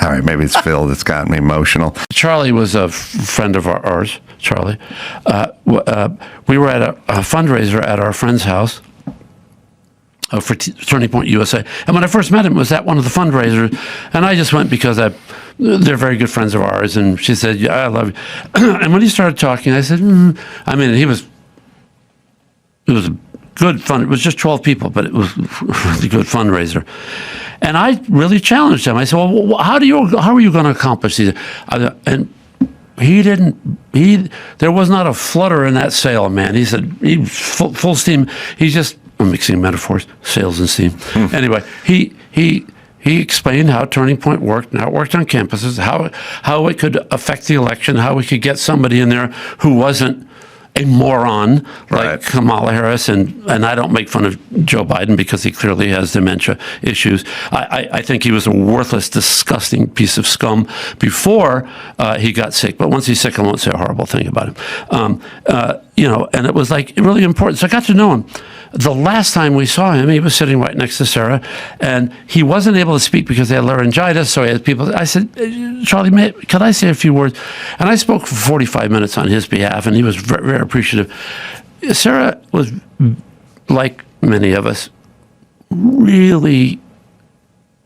All right, maybe it's Phil that's gotten me emotional. Charlie was a friend of ours, Charlie. We were at a fundraiser at our friend's house for Turning Point USA. And when I first met him, it was at one of the fundraisers. And I just went because they're very good friends of ours. And she said, yeah, I love you. And when he started talking, I said, I mean, it was a good fun. It was just 12 people, but it was a really good fundraiser. And I really challenged him. I said, well, how are you going to accomplish these? And there was not a flutter in that sail, man. He said, full steam. I'm mixing metaphors, sails and steam. Anyway, he explained how Turning Point worked, and how it worked on campuses, how it could affect the election, how we could get somebody in there who wasn't a moron like Kamala Harris, and I don't make fun of Joe Biden because he clearly has dementia issues. I think he was a worthless, disgusting piece of scum before he got sick. But once he's sick, I won't say a horrible thing about him. And it was like really important. So I got to know him. The last time we saw him, he was sitting right next to Sarah, and he wasn't able to speak because he had laryngitis. So he had people. I said, Charlie, could I say a few words? And I spoke for 45 minutes on his behalf, and he was very, very appreciative. Sarah was, like many of us, really,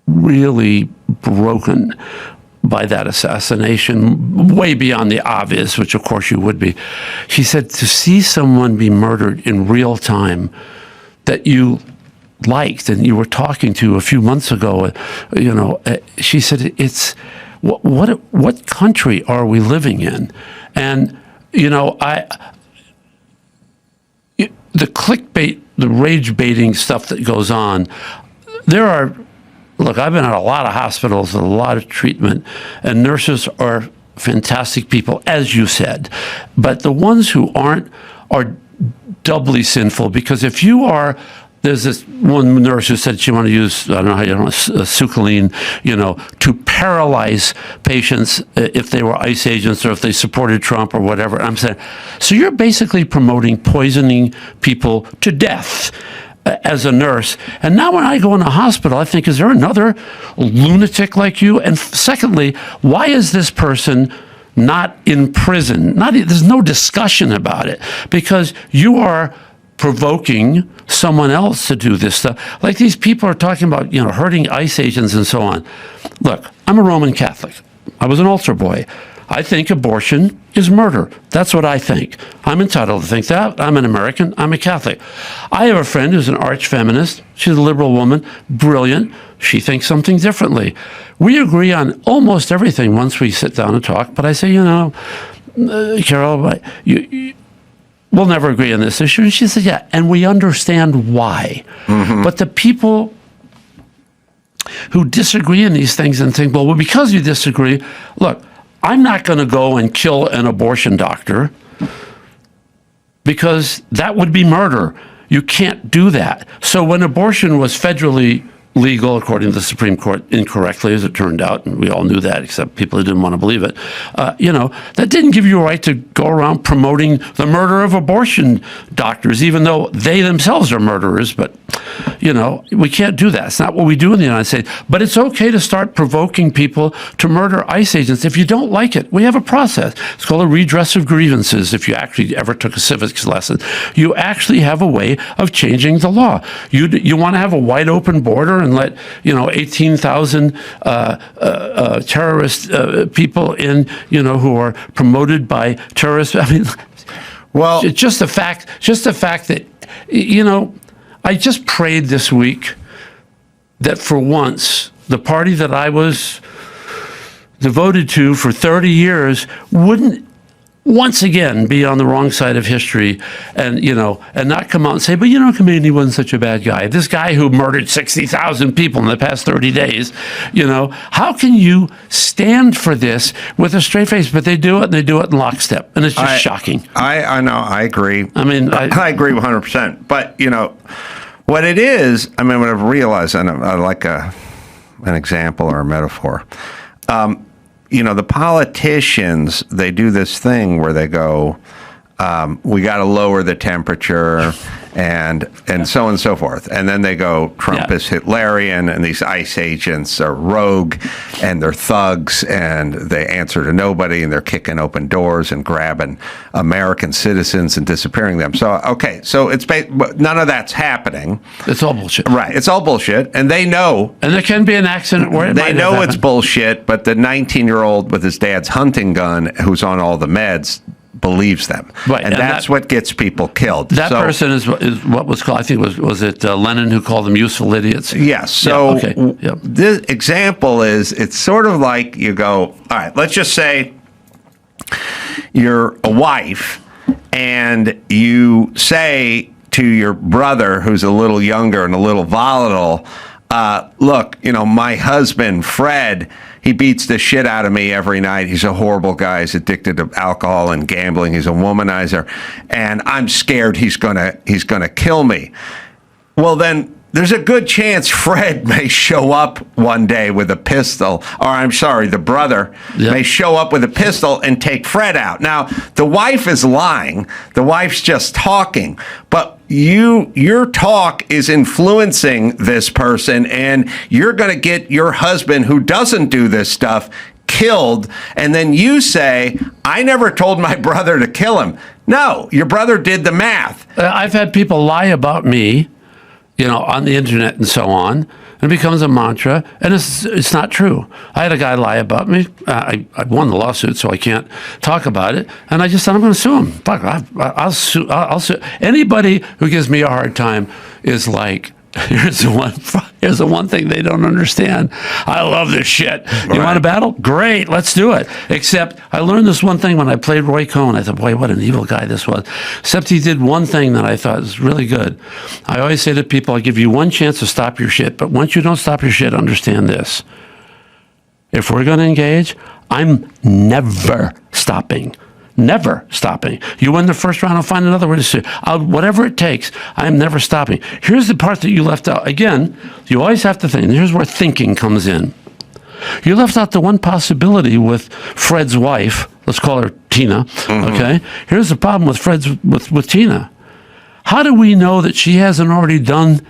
really broken by that assassination, way beyond the obvious, which of course you would be. She said, to see someone be murdered in real time that you liked and you were talking to a few months ago, she said, it's, what country are we living in? And, the clickbait, the rage baiting stuff that goes on, look, I've been at a lot of hospitals, a lot of treatment, and nurses are fantastic people, as you said. But the ones who aren't are doubly sinful, because if you are, there's this one nurse who said she wanted to use, I don't know how you know, succoline, to paralyze patients if they were ICE agents or if they supported Trump or whatever. I'm saying, so you're basically promoting poisoning people to death as a nurse. And now when I go in a hospital, I think, is there another lunatic like you? And secondly, why is this person not in prison? There's no discussion about it, because you are provoking someone else to do this stuff. Like these people are talking about, hurting ICE agents and so on. Look, I'm a Roman Catholic. I was an altar boy. I think abortion is murder. That's what I think. I'm entitled to think that. I'm an American. I'm a Catholic. I have a friend who's an arch feminist. She's a liberal woman, brilliant. She thinks something differently. We agree on almost everything once we sit down and talk. But I say, Carol, we'll never agree on this issue. And she said, yeah, and we understand why. Mm-hmm. But the people who disagree in these things and think, well, because you disagree, look, I'm not going to go and kill an abortion doctor because that would be murder. You can't do that. So when abortion was federally legal, according to the Supreme Court, incorrectly, as it turned out, and we all knew that, except people who didn't want to believe it, that didn't give you a right to go around promoting the murder of abortion doctors, even though they themselves are murderers. But, we can't do that. It's not what we do in the United States. But it's okay to start provoking people to murder ICE agents. If you don't like it, we have a process. It's called a redress of grievances. If you actually ever took a civics lesson, you actually have a way of changing the law. You want to have a wide open border and let 18,000 terrorist people in who are promoted by terrorists. I mean, Well, it's just the fact that I just prayed this week that for once the party that I was devoted to for 30 years wouldn't once again be on the wrong side of history and not come out and say, but Khomeini wasn't such a bad guy. This guy who murdered 60,000 people in the past 30 days, how can you stand for this with a straight face? But they do it, and they do it in lockstep, and it's just shocking. I know, I agree. I mean, I agree 100%. But, what it is, what I've realized, and I like an example or a metaphor, the politicians, they do this thing where they go, we got to lower the temperature and so on and so forth. And then they go, Trump is Hitlerian, and these ICE agents are rogue, and they're thugs, and they answer to nobody, and they're kicking open doors and grabbing American citizens and disappearing them. So, okay, so none of that's happening. It's all bullshit. Right, it's all bullshit, and they know. And there can be an accident where they know it's bullshit, but the 19-year-old with his dad's hunting gun who's on all the meds believes them. Right. And that's what gets people killed. That person is what was called, I think was it Lenin who called them useful idiots? Yes. So Yep. this example is, it's sort of like you go, all right, let's just say you're a wife and you say to your brother who's a little younger and a little volatile, look, my husband, Fred, he beats the shit out of me every night. He's a horrible guy. He's addicted to alcohol and gambling. He's a womanizer. And I'm scared he's gonna kill me. Well, then there's a good chance Fred may show up one day with a pistol, or I'm sorry, the brother may show up with a pistol and take Fred out. Now, the wife is lying. The wife's just talking. But your talk is influencing this person, and you're going to get your husband, who doesn't do this stuff, killed. And then you say, I never told my brother to kill him. No, your brother did the math. I've had people lie about me, on the internet and so on, and it becomes a mantra, and it's not true. I had a guy lie about me. I won the lawsuit, so I can't talk about it, and I just said I'm going to sue him. Fuck, I'll sue. Anybody who gives me a hard time is like, here's the one thing they don't understand. I love this shit. You want a battle? Great, let's do it. Except I learned this one thing when I played Roy Cohn. I thought, boy, what an evil guy this was. Except he did one thing that I thought was really good. I always say to people, I'll give you one chance to stop your shit, but once you don't stop your shit, understand this. If we're going to engage, I'm never stopping. Never stopping. You win the first round, I'll find another way to say, whatever it takes, I'm never stopping. Here's the part that you left out. Again, you always have to think. Here's where thinking comes in. You left out the one possibility with Fred's wife. Let's call her Tina. Mm-hmm. Okay? Here's the problem with Tina. How do we know that she hasn't already done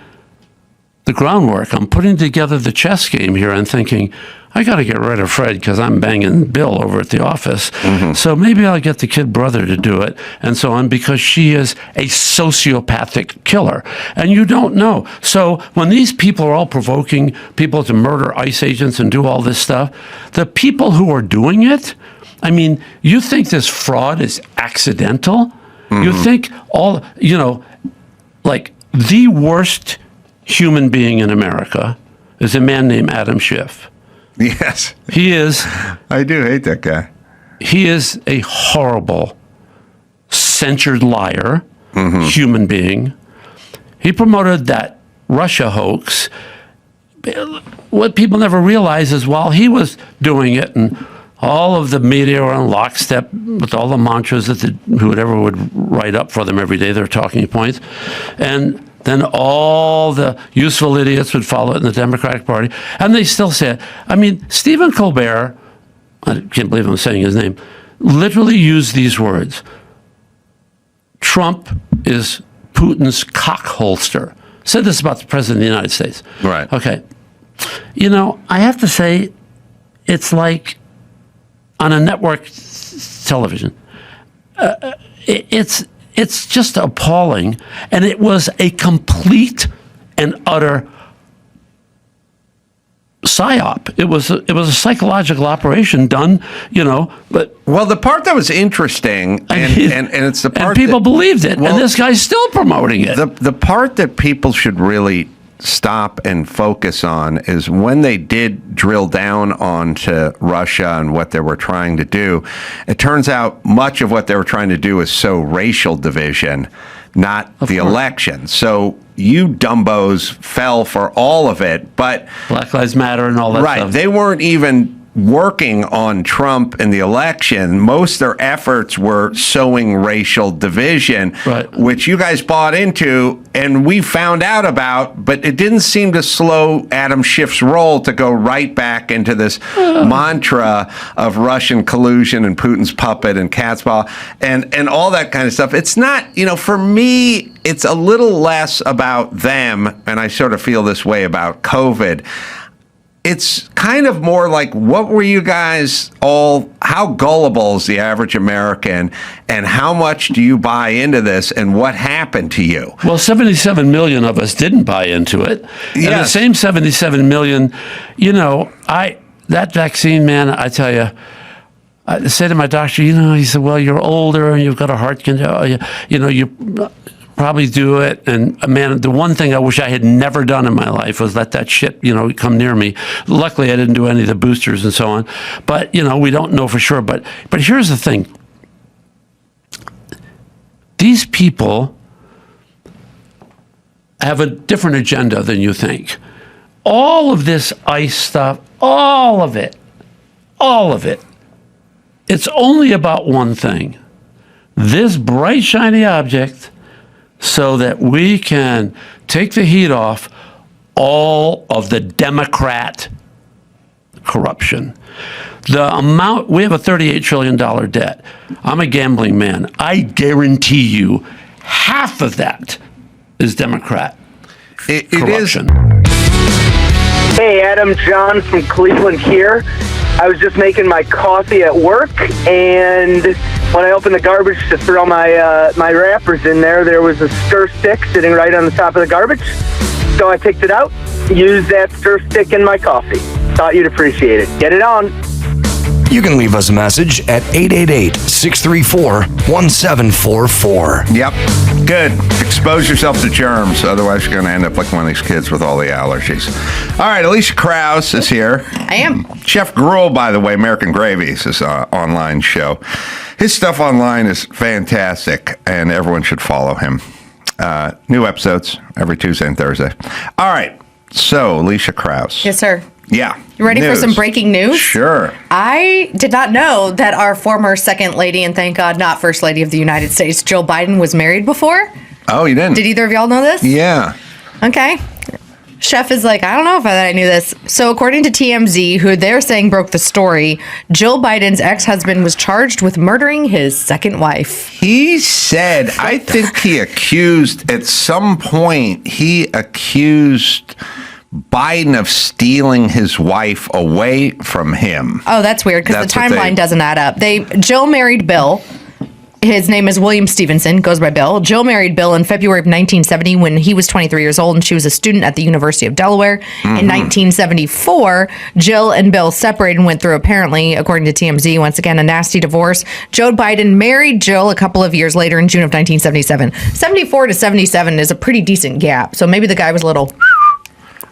the groundwork? I'm putting together the chess game here and thinking, I got to get rid of Fred because I'm banging Bill over at the office. Mm-hmm. So maybe I'll get the kid brother to do it and so on, because she is a sociopathic killer. And you don't know. So when these people are all provoking people to murder ICE agents and do all this stuff, the people who are doing it, you think this fraud is accidental? Mm-hmm. You think like the worst human being in America is a man named Adam Schiff. Yes. He is. I do hate that guy. He is a horrible, censured liar, human being. He promoted that Russia hoax. What people never realize is while he was doing it, and all of the media were on lockstep with all the mantras that whoever would write up for them every day, their talking points, and then all the useful idiots would follow it in the Democratic Party. And they still say it. Stephen Colbert, I can't believe I'm saying his name, literally used these words. Trump is Putin's cock holster. Said this about the President of the United States. Right. Okay. I have to say, it's like on a network television. It's just appalling, and it was a complete and utter psyop. It was a psychological operation done, but Well, the part that was interesting, and it's the part and people that, believed it, well, and this guy's still promoting it. the part that people should really stop and focus on is when they did drill down onto Russia and what they were trying to do. It turns out much of what they were trying to do is sow racial division, not the election. So you dumbos fell for all of it, but Black Lives Matter and all that right, stuff. they weren't even working on Trump in the election. Most of their efforts were sowing racial division, Right. which you guys bought into and we found out about, but it didn't seem to slow Adam Schiff's roll to go right back into this mantra of Russian collusion and Putin's puppet and cat's paw and all that kind of stuff. It's not, for me, it's a little less about them, and I sort of feel this way about COVID. It's kind of more like, what were you guys all, how gullible is the average American, and how much do you buy into this, and what happened to you? Well, 77 million of us didn't buy into it. And the Yes. same 77 million, that vaccine, man, I tell you, I said to my doctor, he said, well, you're older and you've got a heart condition, you probably do it. And man, the one thing I wish I had never done in my life was let that shit, come near me. Luckily, I didn't do any of the boosters and so on. But, we don't know for sure. But here's the thing. These people have a different agenda than you think. All of this ICE stuff, all of it, it's only about one thing. This bright, shiny object, so that we can take the heat off all of the Democrat corruption. The amount, we have a $38 trillion debt. I'm a gambling man. I guarantee you half of that is Democrat It is. corruption. Hey, Adam, John from Cleveland here. I was just making my coffee at work, and when I opened the garbage to throw my my wrappers in there was a stir stick sitting right on the top of the garbage. So I picked it out, used that stir stick in my coffee. Thought you'd appreciate it. Get it on. You can leave us a message at 888-634-1744. Yep. Good. Expose yourself to germs. Otherwise, you're going to end up like one of these kids with all the allergies. All right. Alicia Krause is here. I am. Chef Gruel, by the way, American Gravy is his online show. His stuff online is fantastic, and everyone should follow him. New episodes every Tuesday and Thursday. All right. So, Alicia Krause. Yes, sir. Yeah. You ready for News. some breaking news? Sure. I did not know that our former second lady, and thank God not first lady of the United States, Jill Biden, was married before. Oh, you didn't? Did either of y'all know this? Yeah. Okay. Chef is like, I don't know if I knew this. So according to TMZ, who they're saying broke the story, Jill Biden's ex-husband was charged with murdering his second wife. He said, I think he accused, at some point, he accused Biden of stealing his wife away from him. Oh, that's weird because the That's what timeline doesn't add up. Jill married Bill. His name is William Stevenson, goes by Bill. Jill married Bill in February of 1970 when he was 23 years old and she was a student at the University of Delaware. In 1974, Jill and Bill separated and went through, apparently, according to TMZ, once again, a nasty divorce. Joe Biden married Jill a couple of years later in June of 1977. 74 to 77 is a pretty decent gap. So maybe the guy was a little...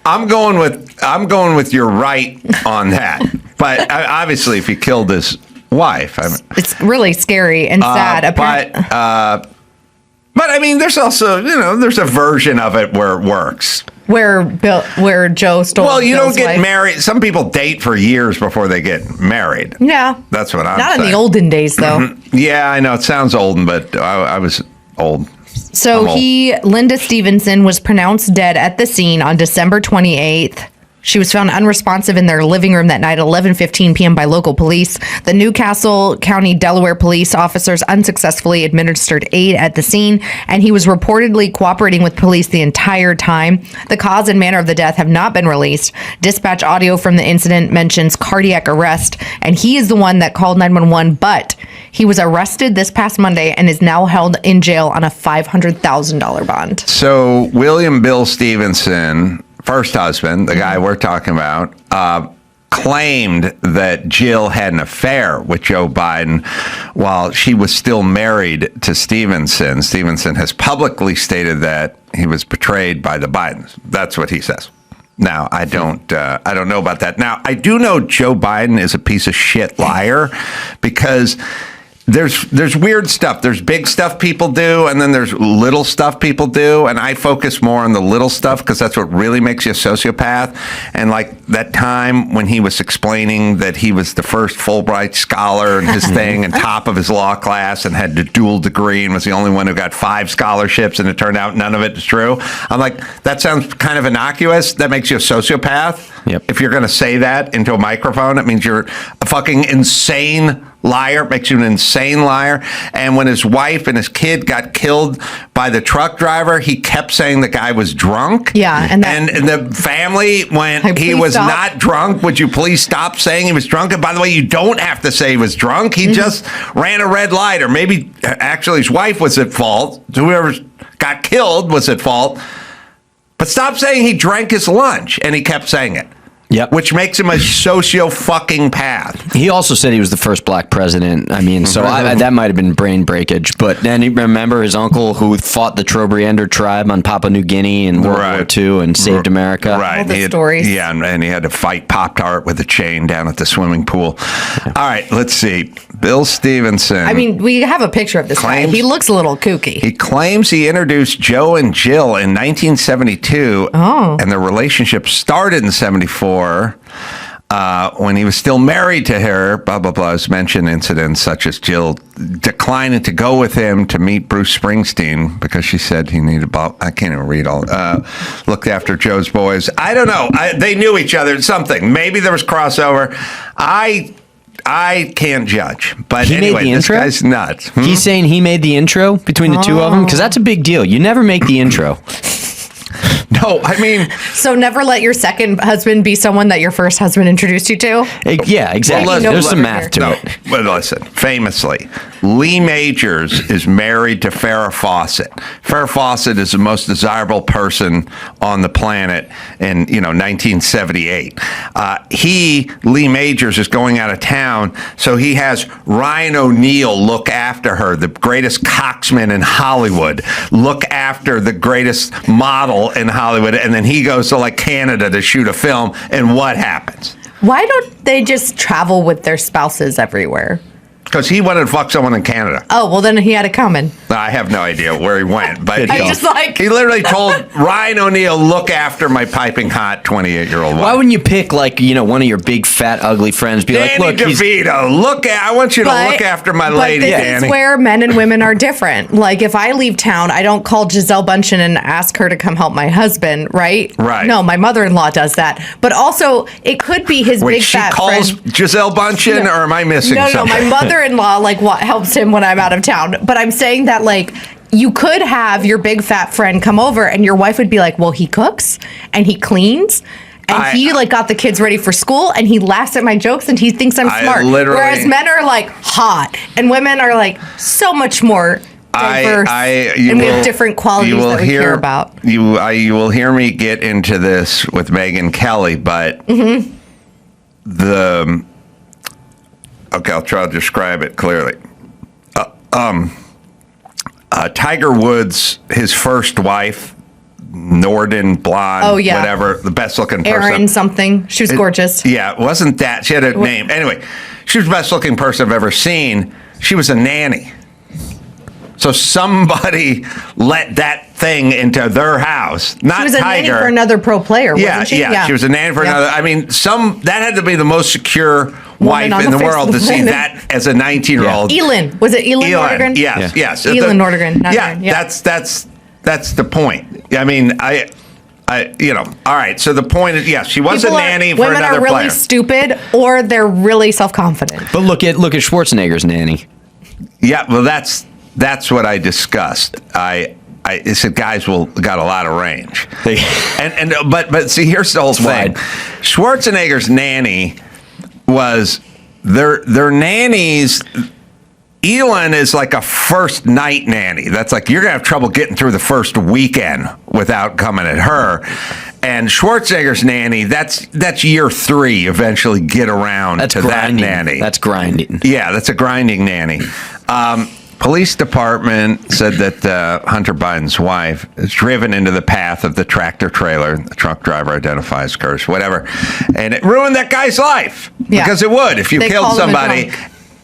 I'm going with you're right on that. But obviously, if he killed his wife, It's really scary and sad. but I mean, there's also there's a version of it where it works. Where Joe stole. Well, you Bill's don't get wife. married. Some people date for years before they get married. Yeah, That's what I'm not saying. in the olden days though. Yeah, I know it sounds olden, but I was old. So Linda Stevenson was pronounced dead at the scene on December 28th. She was found unresponsive in their living room that night at 11:15 p.m. by local police. The Newcastle County, Delaware police officers unsuccessfully administered aid at the scene, and he was reportedly cooperating with police the entire time. The cause and manner of the death have not been released. Dispatch audio from the incident mentions cardiac arrest, and he is the one that called 911, but he was arrested this past Monday and is now held in jail on a $500,000 bond. So William Bill Stevenson, first husband, the guy we're talking about, claimed that Jill had an affair with Joe Biden while she was still married to Stevenson. Stevenson has publicly stated that he was betrayed by the Bidens. That's what he says. Now, I don't know about that. Now, I do know Joe Biden is a piece of shit liar because there's weird stuff. There's big stuff people do, and then there's little stuff people do. And I focus more on the little stuff because that's what really makes you a sociopath. And like that time when he was explaining that he was the first Fulbright scholar in his thing and top of his law class and had the dual degree and was the only one who got 5 scholarships, and it turned out none of it is true. I'm like, that sounds kind of innocuous. That makes you a sociopath. Yep. If you're going to say that into a microphone, it means you're a fucking insane liar. Makes you an insane liar. And when his wife and his kid got killed by the truck driver, he kept saying the guy was drunk. Yeah, and the family went, he was not drunk. Would you please stop saying he was drunk? And by the way, you don't have to say he was drunk. He just ran a red light, or maybe actually his wife was at fault. Whoever got killed was at fault. But stop saying he drank his lunch, and he kept saying it. Yep. Which makes him a socio-fucking-path. He also said he was the first black president. I mean, so that might have been brain breakage. But then you remember his uncle who fought the Trobriand tribe on Papua New Guinea in World War II and saved America. Right. All the stories. Yeah, and he had to fight Pop-Tart with a chain down at the swimming pool. All right, let's see. Bill Stevenson. I mean, we have a picture of this guy. He looks a little kooky. He claims he introduced Joe and Jill in 1972. Oh. And their relationship started in 74. When he was still married to her, blah, blah, blah, has mentioned incidents such as Jill declining to go with him to meet Bruce Springsteen because she said he needed, I can't even read all, looked after Joe's boys. I don't know. They knew each other, something. Maybe there was crossover. I can't judge. But He anyway, made the this intro? guy's nuts. He's saying he made the intro between the two of them? Because that's a big deal. You never make the intro. No, I mean... So never let your second husband be someone that your first husband introduced you to? Yeah, exactly. Well, There's some math to it. But listen, famously, Lee Majors is married to Farrah Fawcett. Farrah Fawcett is the most desirable person on the planet in, 1978. Lee Majors, is going out of town, so he has Ryan O'Neal look after her, the greatest coxman in Hollywood, look after the greatest model in Hollywood, and then he goes to Canada to shoot a film, and what happens? Why don't they just travel with their spouses everywhere? Because he wanted to fuck someone in Canada. Oh, well, then he had it coming. I have no idea where he went, but I just he literally told Ryan O'Neal, look after my piping hot 28-year-old wife. Why wouldn't you pick one of your big fat ugly friends? Be Danny like, look, DeVito, I want you to look after my lady, But this Danny. is where men and women are different. Like, if I leave town, I don't call Gisele Bundchen and ask her to come help my husband, right? Right. No, my mother-in-law does that. But also, it could be his big she fat calls friend. Gisele Bundchen, or am I missing something? No, my mother-in-law, helps him when I'm out of town. But I'm saying that, you could have your big fat friend come over and your wife would be like, well, he cooks and he cleans and he got the kids ready for school and he laughs at my jokes and he thinks I'm smart. Whereas men are hot and women are so much more diverse and we have different qualities that we care about. You will hear me get into this with Megyn Kelly, but okay, I'll try to describe it clearly. Tiger Woods, his first wife, Norden, blonde, whatever, the best looking person. Erin something. She was gorgeous. Yeah, it wasn't that. She had a name. Anyway, she was the best looking person I've ever seen. She was a nanny. So somebody let that thing into their house. Not Tiger. She was a nanny for another pro player, wasn't she? Yeah, she was a nanny for another. I mean, that had to be the most secure wife in the world to see that as a 19-year-old. Elin. Was it Elin Nordegren? Yes. Elin Nordegren. That's the point. I mean, I all right. So the point is, yes, she was a nanny for another player. Women are really stupid or they're really self-confident. But look at Schwarzenegger's nanny. Yeah, well, that's what I discussed. I said guys got a lot of range. But see, here's the whole thing. Schwarzenegger's nanny was their nannies Elon is like a first night nanny. That's like you're gonna have trouble getting through the first weekend without coming at her. And Schwarzenegger's nanny, that's year 3. Eventually get around to grinding. that nanny. That's grinding. Yeah, that's a grinding nanny. Police department said that Hunter Biden's wife is driven into the path of the tractor trailer. The truck driver identifies curse, whatever, and it ruined that guy's life because it would if you killed somebody.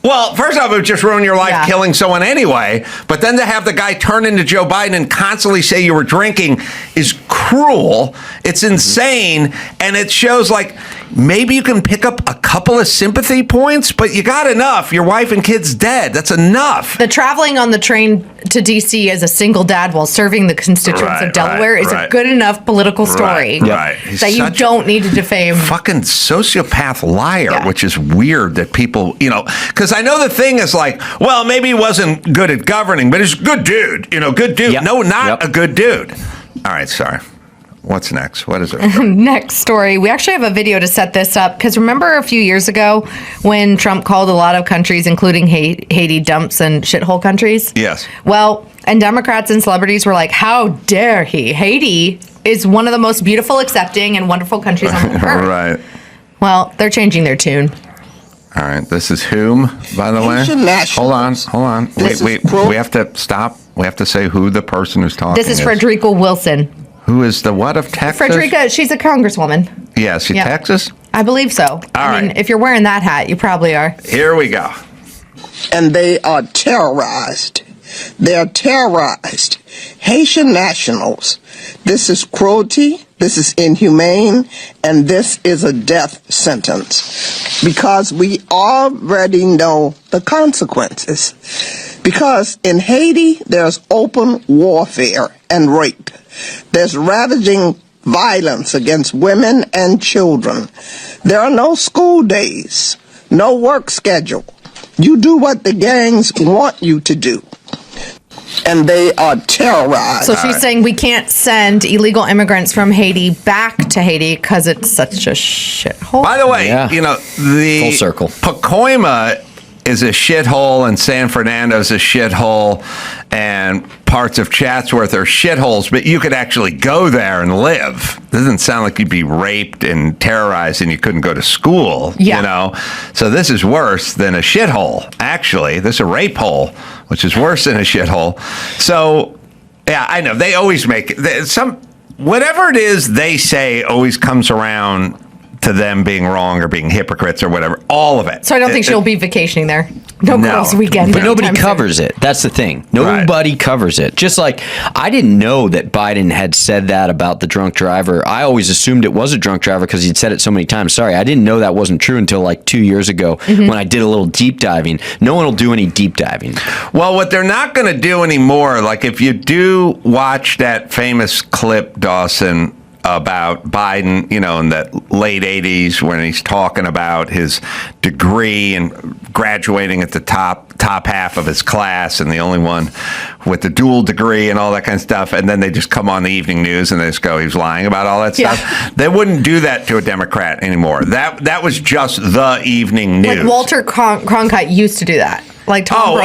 Well, first off, it would just ruin your life killing someone anyway. But then to have the guy turn into Joe Biden and constantly say you were drinking is cruel. It's insane. And it shows like maybe you can pick up a couple of sympathy points, but you got enough. Your wife and kids dead. That's enough. The traveling on the train to D.C. as a single dad while serving the constituents of Delaware is a good enough political story that you don't need to defame. Fucking sociopath liar, which is weird that people, because I know the thing is like, well, maybe he wasn't good at governing, but he's a good dude, good dude. Yep. No, not a good dude. All right, sorry. What's next? What is it? Next story. We actually have a video to set this up because remember a few years ago when Trump called a lot of countries, including Haiti, dumps and shithole countries? Yes. Well, and Democrats and celebrities were like, how dare he? Haiti is one of the most beautiful, accepting, and wonderful countries on the earth. Right. Well, they're changing their tune. All right. This is whom, by the way? Hold on. We have to stop. We have to say who the person who's talking is. This is Frederica Wilson. Who is the what of Texas? Frederica, she's a congresswoman. Yeah, is she Texas? I believe so. I mean, if you're wearing that hat, you probably are. Here we go. And they are terrorized. They're terrorized. Haitian nationals. This is cruelty. This is inhumane. And this is a death sentence. Because we already know the consequences. Because in Haiti, there's open warfare and rape. There's ravaging violence against women and children. There are no school days, no work schedule. You do what the gangs want you to do. And they are terrorized. So she's saying we can't send illegal immigrants from Haiti back to Haiti because it's such a shithole. By the way, the full circle. Pacoima is a shithole and San Fernando's a shithole and parts of Chatsworth are shitholes, but you could actually go there and live. Doesn't sound like you'd be raped and terrorized and you couldn't go to school, So this is worse than a shithole, actually. This is a rape hole, which is worse than a shithole. So, yeah, I know. They always make whatever it is they say always comes around to them being wrong or being hypocrites or whatever, all of it. So I don't think she'll be vacationing there. No girls' weekend. But nobody covers it. That's the thing. Nobody covers it. Just like I didn't know that Biden had said that about the drunk driver. I always assumed it was a drunk driver because he'd said it so many times. Sorry, I didn't know that wasn't true until like 2 years ago when I did a little deep diving. No one will do any deep diving. Well, what they're not going to do anymore, like if you do watch that famous clip, Dawson, about Biden, in the late 80s when he's talking about his degree and graduating at the top half of his class and the only one with the dual degree and all that kind of stuff. And then they just come on the evening news and they just go, he's lying about all that stuff. They wouldn't do that to a Democrat anymore. That was just the evening news. Like Walter Cronkite used to do that. Like Tom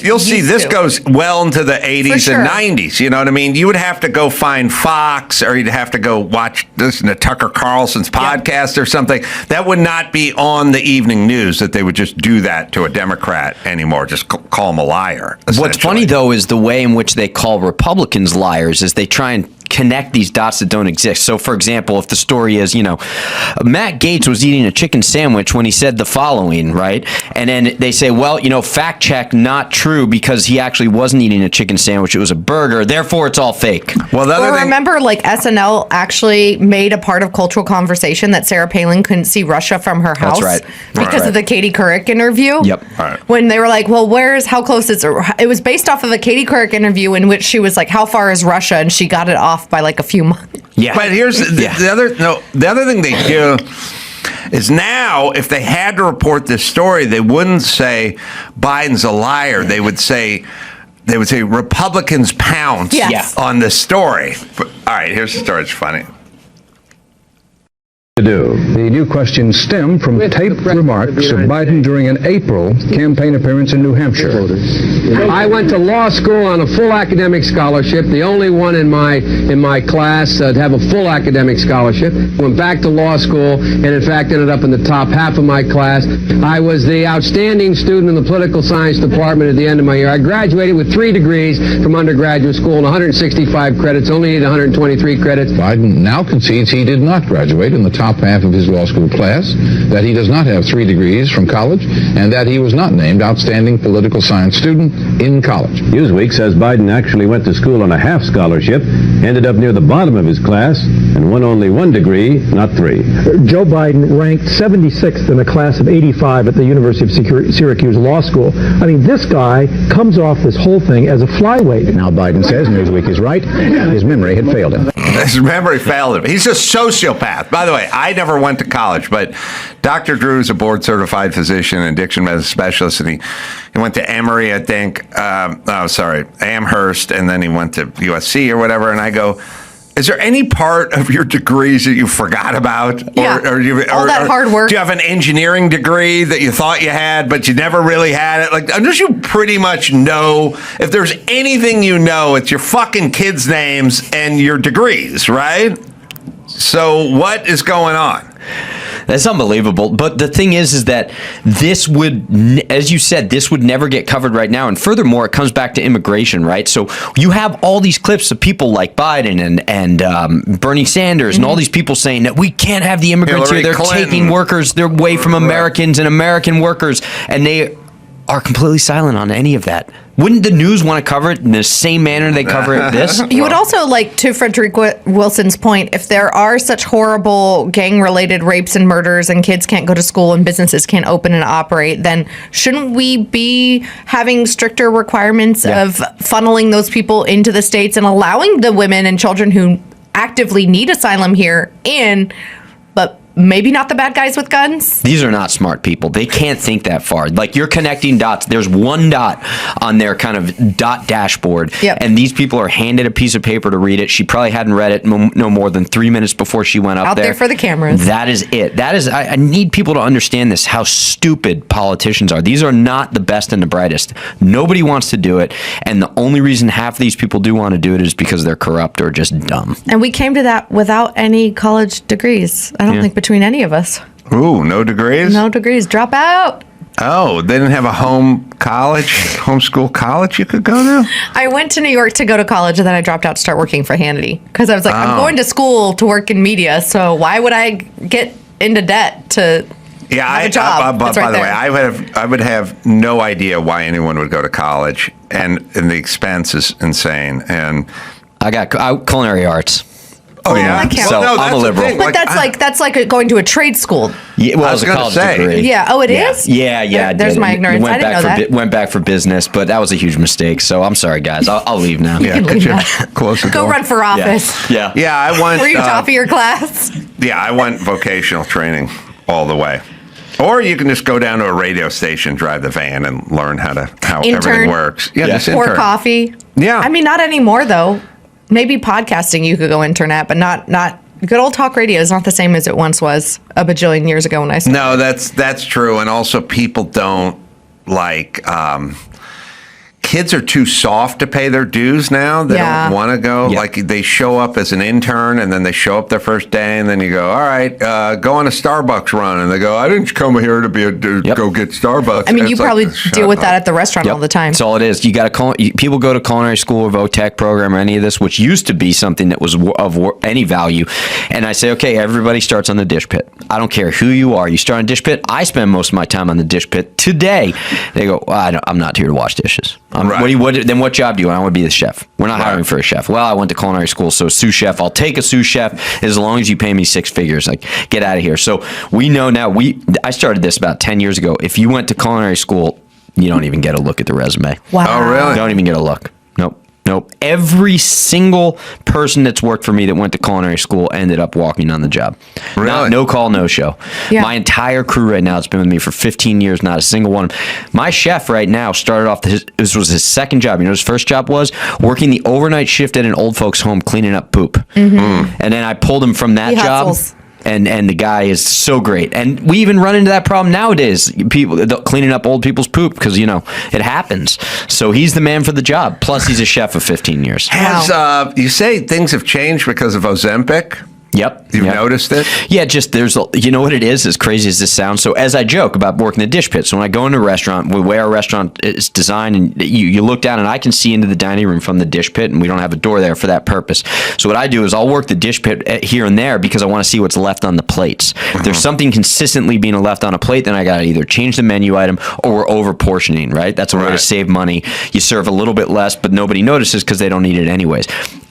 you'll see this goes well into the 80s and 90s. You know what I mean? You would have to go find Fox or you'd have to go watch listen to Tucker Carlson's podcast or something. That would not be on the evening news that they would just do that to a Democrat anymore. Just call him a liar. What's funny, though, is the way in which they call Republicans liars is they try and connect these dots that don't exist. So, for example, if the story is, Matt Gaetz was eating a chicken sandwich when he said the following, right? And then they say, well, fact check, not true because he actually wasn't eating a chicken sandwich. It was a burger. Therefore, it's all fake. Well, remember, SNL actually made a part of cultural conversation that Sarah Palin couldn't see Russia from her house. That's right. Because of the Katie Couric interview. Yep. When they were like, well, how close is it? It was based off of a Katie Couric interview in which she was like, how far is Russia? And she got it off by like a few months. Yeah. But here's the other thing they do is now if they had to report this story, they wouldn't say Biden's a liar. They would say Republicans pounce on the story. All right, here's the story. It's funny. to do. The new questions stem from taped remarks of Biden during an April campaign appearance in New Hampshire. I went to law school on a full academic scholarship, the only one in my class to have a full academic scholarship. Went back to law school and in fact ended up in the top half of my class. I was the outstanding student in the political science department at the end of my year. I graduated with 3 degrees from undergraduate school and 165 credits, only needed 123 credits. Biden now concedes he did not graduate in the top half of his law school class, that he does not have 3 degrees from college, and that he was not named outstanding political science student in college. Newsweek says Biden actually went to school on a half scholarship, ended up near the bottom of his class, and won only 1 degree, not 3. Joe Biden ranked 76th in a class of 85 at the University of Syracuse Law School. I mean, this guy comes off this whole thing as a flyweight. Now Biden says Newsweek is right. His memory had failed him. His memory failed him. He's a sociopath. By the way, I never went to college, but Dr. Drew is a board-certified physician and addiction medicine specialist, and he went to Emory, I think. Amherst, and then he went to USC or whatever. And I go, is there any part of your degrees that you forgot about? Yeah. All that hard work. Do you have an engineering degree that you thought you had, but you never really had it? Like, don't you pretty much know, if there's anything you know, it's your fucking kids' names and your degrees, right? So what is going on? That's unbelievable. But the thing is that this would, as you said, this would never get covered right now. And furthermore, it comes back to immigration, right? So you have all these clips of people like Biden and Bernie Sanders and all these people saying that we can't have the immigrants Hillary here. They're Clinton. taking workers away from Americans and American workers. And they are completely silent on any of that. Wouldn't the news want to cover it in the same manner they cover this? You would also, like, to Frederick Wilson's point, if there are such horrible gang-related rapes and murders and kids can't go to school and businesses can't open and operate, then shouldn't we be having stricter requirements of funneling those people into the states and allowing the women and children who actively need asylum here in, but maybe not the bad guys with guns? These are not smart people. They can't think that far. Like, you're connecting dots. There's one dot on their kind of dot dashboard. Yep. And these people are handed a piece of paper to read it. She probably hadn't read it no more than 3 minutes before she went up Out there for the cameras. That is it. That is, I need people to understand this, how stupid politicians are. These are not the best and the brightest. Nobody wants to do it. And the only reason half of these people do want to do it is because they're corrupt or just dumb. And we came to that without any college degrees. I don't think between any of us. Ooh, no degrees? No degrees. Drop out. Oh, they didn't have a homeschool college you could go to? I went to New York to go to college, and then I dropped out to start working for Hannity. Because I was like, I'm going to school to work in media, so why would I get into debt to have a job? By the way, I would have no idea why anyone would go to college, and the expense is insane. And I got culinary arts. Oh, yeah. So I'm a liberal. But that's like going to a trade school. Yeah, well, I was a college degree. Yeah. Oh, it is? Yeah. There's my ignorance. I didn't know that. Went back for business, but that was a huge mistake. So I'm sorry, guys. I'll leave now. Yeah, could you close the door? Go run for office. Yeah. I went. Were you top of your class? Yeah, I went vocational training all the way. Or you can just go down to a radio station, drive the van, and learn how everything works. Yeah, just Pour intern. coffee. Yeah. I mean, not anymore, though. Maybe podcasting you could go intern at, but not good old talk radio is not the same as it once was a bajillion years ago when I started. No, that's true. And also people don't like kids are too soft to pay their dues now. They don't want to go. Yeah. Like they show up as an intern and then they show up their first day and then you go, all right, go on a Starbucks run. And they go, I didn't come here to go get Starbucks. I mean, And you it's probably like, deal with that at the restaurant all the time. That's all it is. You got to people go to culinary school or VOTEC program or any of this, which used to be something that was of any value. And I say, okay, everybody starts on the dish pit. I don't care who you are. You start on dish pit. I spend most of my time on the dish pit. Today, they go, I'm not here to wash dishes. Then what job do you want? I want to be the chef. We're not hiring for a chef. Well, I went to culinary school, so sous chef. I'll take a sous chef as long as you pay me 6 figures. Like, get out of here. So we know now. I started this about 10 years ago. If you went to culinary school, you don't even get a look at the resume. Wow. Oh, really? Don't even get a look. Nope. Every single person that's worked for me that went to culinary school ended up walking on the job. Really? No call, no show. Yeah. My entire crew right now has been with me for 15 years, not a single one. My chef right now started off, this was his second job. You know what his first job was? Working the overnight shift at an old folks home cleaning up poop. Mm-hmm. And then I pulled him from that job. and the guy is so great. And we even run into that problem nowadays. People cleaning up old people's poop because it happens. So he's the man for the job. Plus, he's a chef of 15 years. You say things have changed because of Ozempic? Yep. You've noticed it? Yeah, just you know what it is, as crazy as this sounds. So as I joke about working the dish pit, so when I go into a restaurant, the way our restaurant is designed, and you look down and I can see into the dining room from the dish pit, and we don't have a door there for that purpose. So what I do is I'll work the dish pit here and there because I want to see what's left on the plates. If there's something consistently being left on a plate, then I got to either change the menu item or we're over portioning, right? That's a way to save money. You serve a little bit less, but nobody notices because they don't eat it anyways.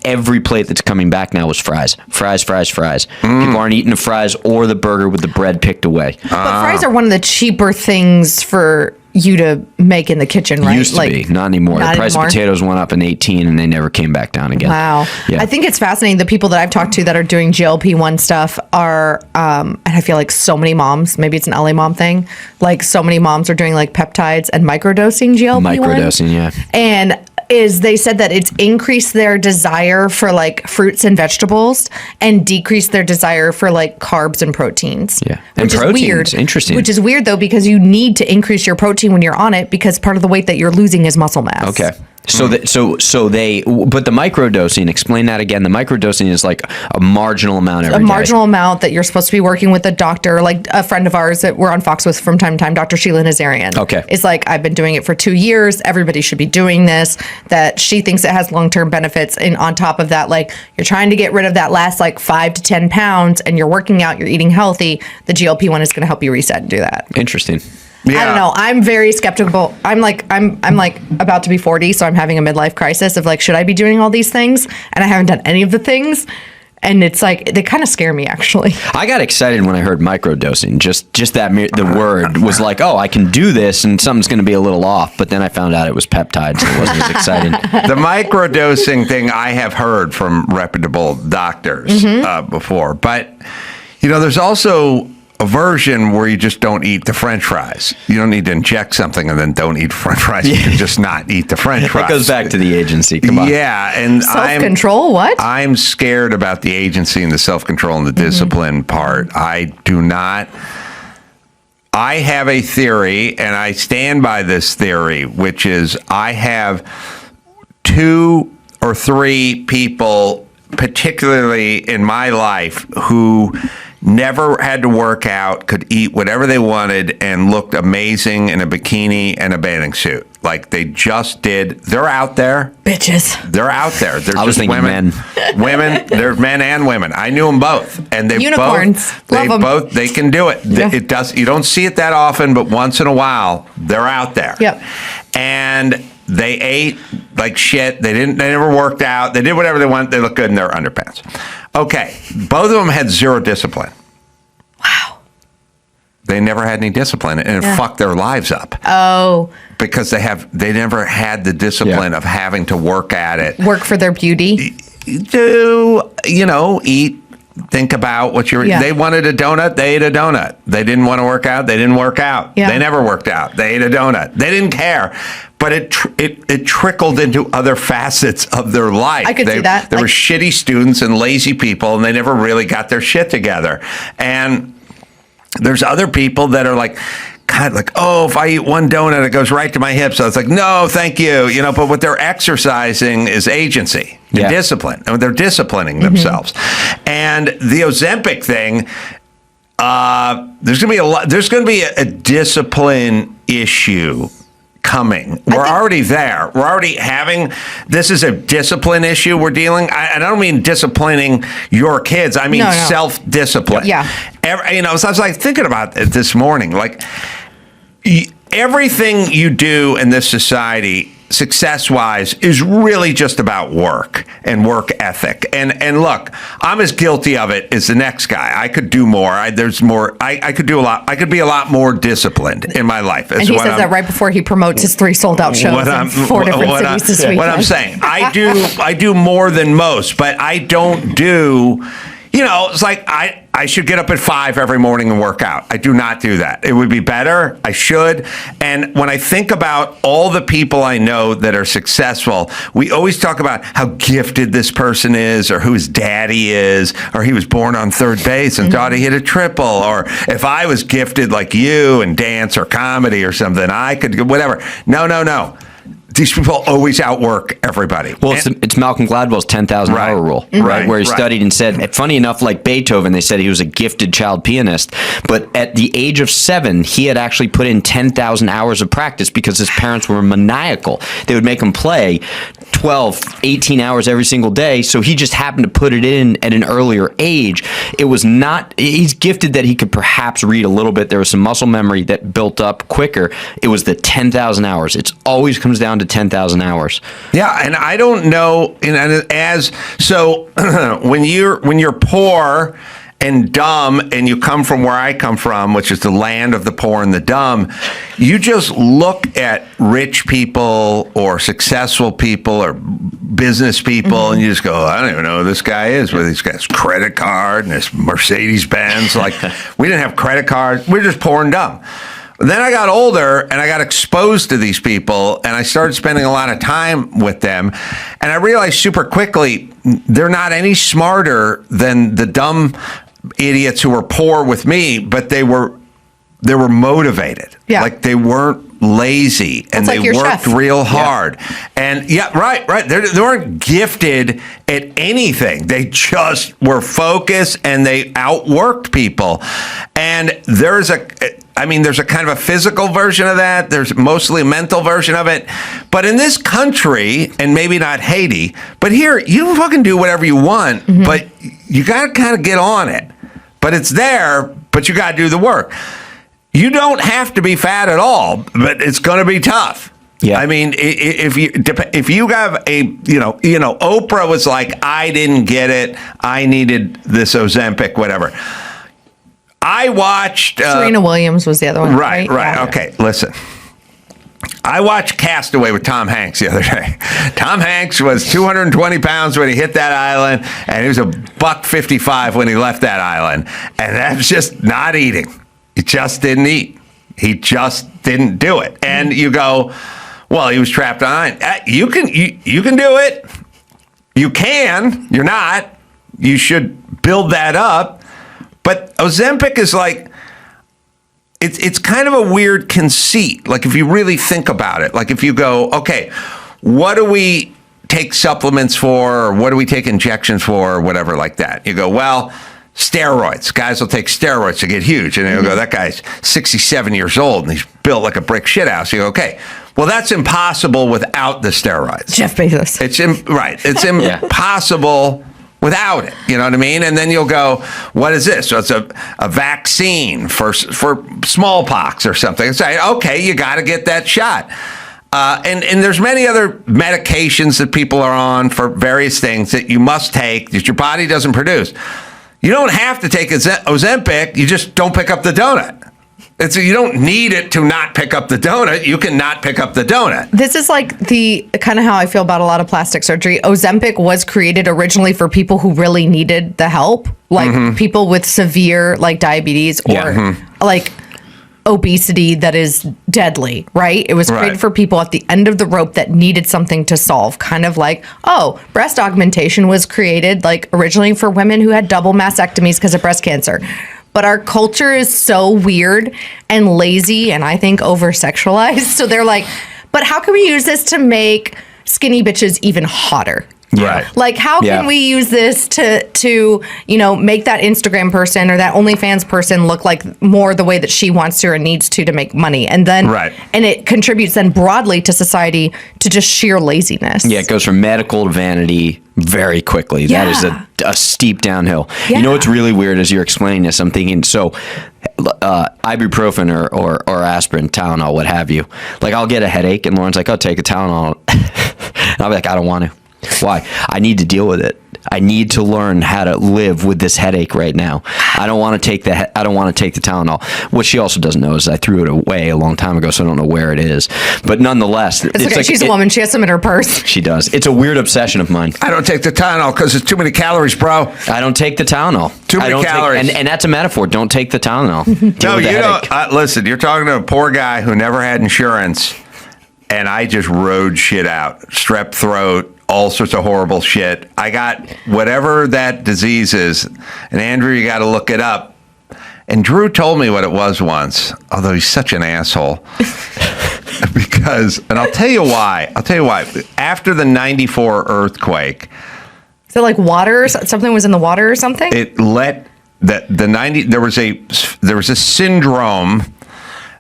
Every plate that's coming back now is fries. People aren't eating the fries or the burger with the bread picked away. But fries are one of the cheaper things for you to make in the kitchen, right? Used to be, not anymore. The price of potatoes went up in 2018 and they never came back down again. Wow. Yeah. I think it's fascinating. The people that I've talked to that are doing GLP-1 stuff are, and I feel like so many moms, maybe it's an LA mom thing, like so many moms are doing like peptides and microdosing GLP-1. Microdosing, yeah. And they said that it's increased their desire for like fruits and vegetables and decreased their desire for like carbs and proteins. Yeah. And which proteins, is weird. Interesting. Which is weird though, because you need to increase your protein when you're on it because part of the weight that you're losing is muscle mass. Okay. So but the microdosing, explain that again. The microdosing is like a marginal amount every day. A marginal amount that you're supposed to be working with a doctor, like a friend of ours that we're on Fox with from time to time, Dr. Sheila Nazarian. Okay. It's like, I've been doing it for 2 years. Everybody should be doing this, that she thinks it has long-term benefits. And on top of that, like you're trying to get rid of that last like 5 to 10 pounds and you're working out, you're eating healthy. The GLP-1 is going to help you reset and do that. Interesting. Yeah. I don't know. I'm very skeptical. I'm like about to be 40, so I'm having a midlife crisis of like, should I be doing all these things? And I haven't done any of the things. And it's like, they kind of scare me actually. I got excited when I heard microdosing. Just that the word was like, oh, I can do this and something's going to be a little off. But then I found out it was peptides. So it wasn't as exciting. The microdosing thing I have heard from reputable doctors before. But, there's also a version where you just don't eat the French fries. You don't need to inject something and then don't eat French fries. You can just not eat the French fries. It goes back to the agency. Come on. Yeah, and self-control. What? I'm scared about the agency and the self-control and the discipline part. I do not. I have a theory, and I stand by this theory, which is I have 2 or 3 people, particularly in my life, who never had to work out, could eat whatever they wanted, and looked amazing in a bikini and a bathing suit. Like they just did. They're out there. Bitches. They're out there. They're I was just thinking women. Women. There's men and women. I knew them both, and they unicorns. They can do it. Yeah. It does. You don't see it that often, but once in a while, they're out there. Yep. And they ate like shit. They never worked out. They did whatever they wanted. They looked good in their underpants. Okay. Both of them had zero discipline. Wow. They never had any discipline, and it fucked their lives up. Oh. Because they never had the discipline of having to work at it. Work for their beauty. Eat. Think about what they wanted a donut, they ate a donut. They didn't want to work out, they didn't work out. Yeah. They never worked out, they ate a donut. They didn't care. But it trickled into other facets of their life. I could see that. They were shitty students and lazy people, and they never really got their shit together. And there's other people that are like, God, like, oh, if I eat one donut, it goes right to my hips. So it's like, no, thank you. But what they're exercising is agency, discipline. And they're disciplining themselves. And the Ozempic thing, there's going to be a discipline issue coming. We're already there. We're already having, this is a discipline issue we're dealing. I don't mean disciplining your kids. I mean self-discipline. Yeah. So I was like thinking about it this morning, like everything you do in this society, success-wise, is really just about work and work ethic. And look, I'm as guilty of it as the next guy. I could do more. There's more. I could do a lot. I could be a lot more disciplined in my life. And he says that right before he promotes his 3 sold-out shows in 4 different cities this weekend. What I'm saying, I do more than most, but I don't do You know, it's like I should get up at 5 every morning and work out. I do not do that. It would be better. I should. And when I think about all the people I know that are successful, we always talk about how gifted this person is, or who his daddy is, or he was born on third base and thought he hit a triple, or if I was gifted like you in dance or comedy or something, I could, whatever. No. These people always outwork everybody. Well, it's Malcolm Gladwell's 10,000 hour rule, right? Where he studied and said, funny enough, like Beethoven, they said he was a gifted child pianist, but at the age of 7, he had actually put in 10,000 hours of practice because his parents were maniacal. They would make him play 12, 18 hours every single day, so he just happened to put it in at an earlier age. It was not, he's gifted that he could perhaps read a little bit. There was some muscle memory that built up quicker. It was the 10,000 hours. It always comes down to 10,000 hours. Yeah, and I don't know. When you're poor and dumb, and you come from where I come from, which is the land of the poor and the dumb, you just look at rich people or successful people or business people, and you just go, I don't even know who this guy is, with this guy's credit card and this Mercedes Benz. Like, we didn't have credit cards. We're just poor and dumb. Then I got older and I got exposed to these people, and I started spending a lot of time with them. And I realized super quickly they're not any smarter than the dumb idiots who were poor with me, but they were motivated. Yeah. Like, they weren't lazy, and they worked real hard. Yeah. And right. They weren't gifted at anything. They just were focused, and they outworked people. And there's a kind of a physical version of that. There's mostly a mental version of it. But in this country, and maybe not Haiti, but here, you can fucking do whatever you want, but you got to kind of get on it. But it's there, but you got to do the work. You don't have to be fat at all, but it's going to be tough. Yeah. I mean, if you have Oprah was like, I didn't get it. I needed this Ozempic, whatever. I watched... Serena Williams was the other one. Right. Yeah. Okay, listen. I watched Castaway with Tom Hanks the other day. Tom Hanks was 220 pounds when he hit that island, and he was $155 when he left that island. And that's just not eating. He just didn't eat. He just didn't do it. And you go, well, he was trapped on. You can do it. You can. You're not. You should build that up. But Ozempic is like, it's kind of a weird conceit. Like, if you really think about it, like if you go, okay, what do we take supplements for, or what do we take injections for, or whatever like that? You go, well, steroids. Guys will take steroids to get huge. And they'll go, that guy's 67 years old and he's built like a brick shithouse. You go, okay, well, that's impossible without the steroids. Jeff Bezos. It's impossible without it. You know what I mean? And then you'll go, what is this? So it's a vaccine for smallpox or something. It's like, okay, you got to get that shot. And there's many other medications that people are on for various things that you must take that your body doesn't produce. You don't have to take Ozempic. You just don't pick up the donut. You don't need it to not pick up the donut. You can not pick up the donut. This is like the kind of how I feel about a lot of plastic surgery. Ozempic was created originally for people who really needed the help, like people with severe like diabetes or like obesity that is deadly, right? It was created for people at the end of the rope that needed something to solve. Kind of like, breast augmentation was created like originally for women who had double mastectomies because of breast cancer. But our culture is so weird and lazy and I think over-sexualized. So they're like, but how can we use this to make skinny bitches even hotter? Right. Like, how can we use this to make that Instagram person or that OnlyFans person look like more the way that she wants to or needs to make money? And then, and it contributes then broadly to society to just sheer laziness. Yeah, it goes from medical to vanity very quickly. Yeah. That is a steep downhill. Yeah. You know what's really weird as you're explaining this? I'm thinking, so ibuprofen or aspirin, Tylenol, what have you. Like, I'll get a headache and Lauren's like, oh, take a Tylenol. And I'll be like, I don't want to. Why? I need to deal with it. I need to learn how to live with this headache right now. I don't want to take the Tylenol. What she also doesn't know is I threw it away a long time ago, so I don't know where it is. But nonetheless, it's okay. She's a woman. She has some in her purse. She does. It's a weird obsession of mine. I don't take the Tylenol because it's too many calories, bro. I don't take the Tylenol. Too many calories. And that's a metaphor. Don't take the Tylenol. No, you don't. Listen, you're talking to a poor guy who never had insurance, and I just rode shit out. Strep throat, all sorts of horrible shit. I got whatever that disease is, and Andrew, you got to look it up. And Drew told me what it was once, although he's such an asshole. And I'll tell you why. After the 94 earthquake. Is it like water? Something was in the water or something? It let there was a syndrome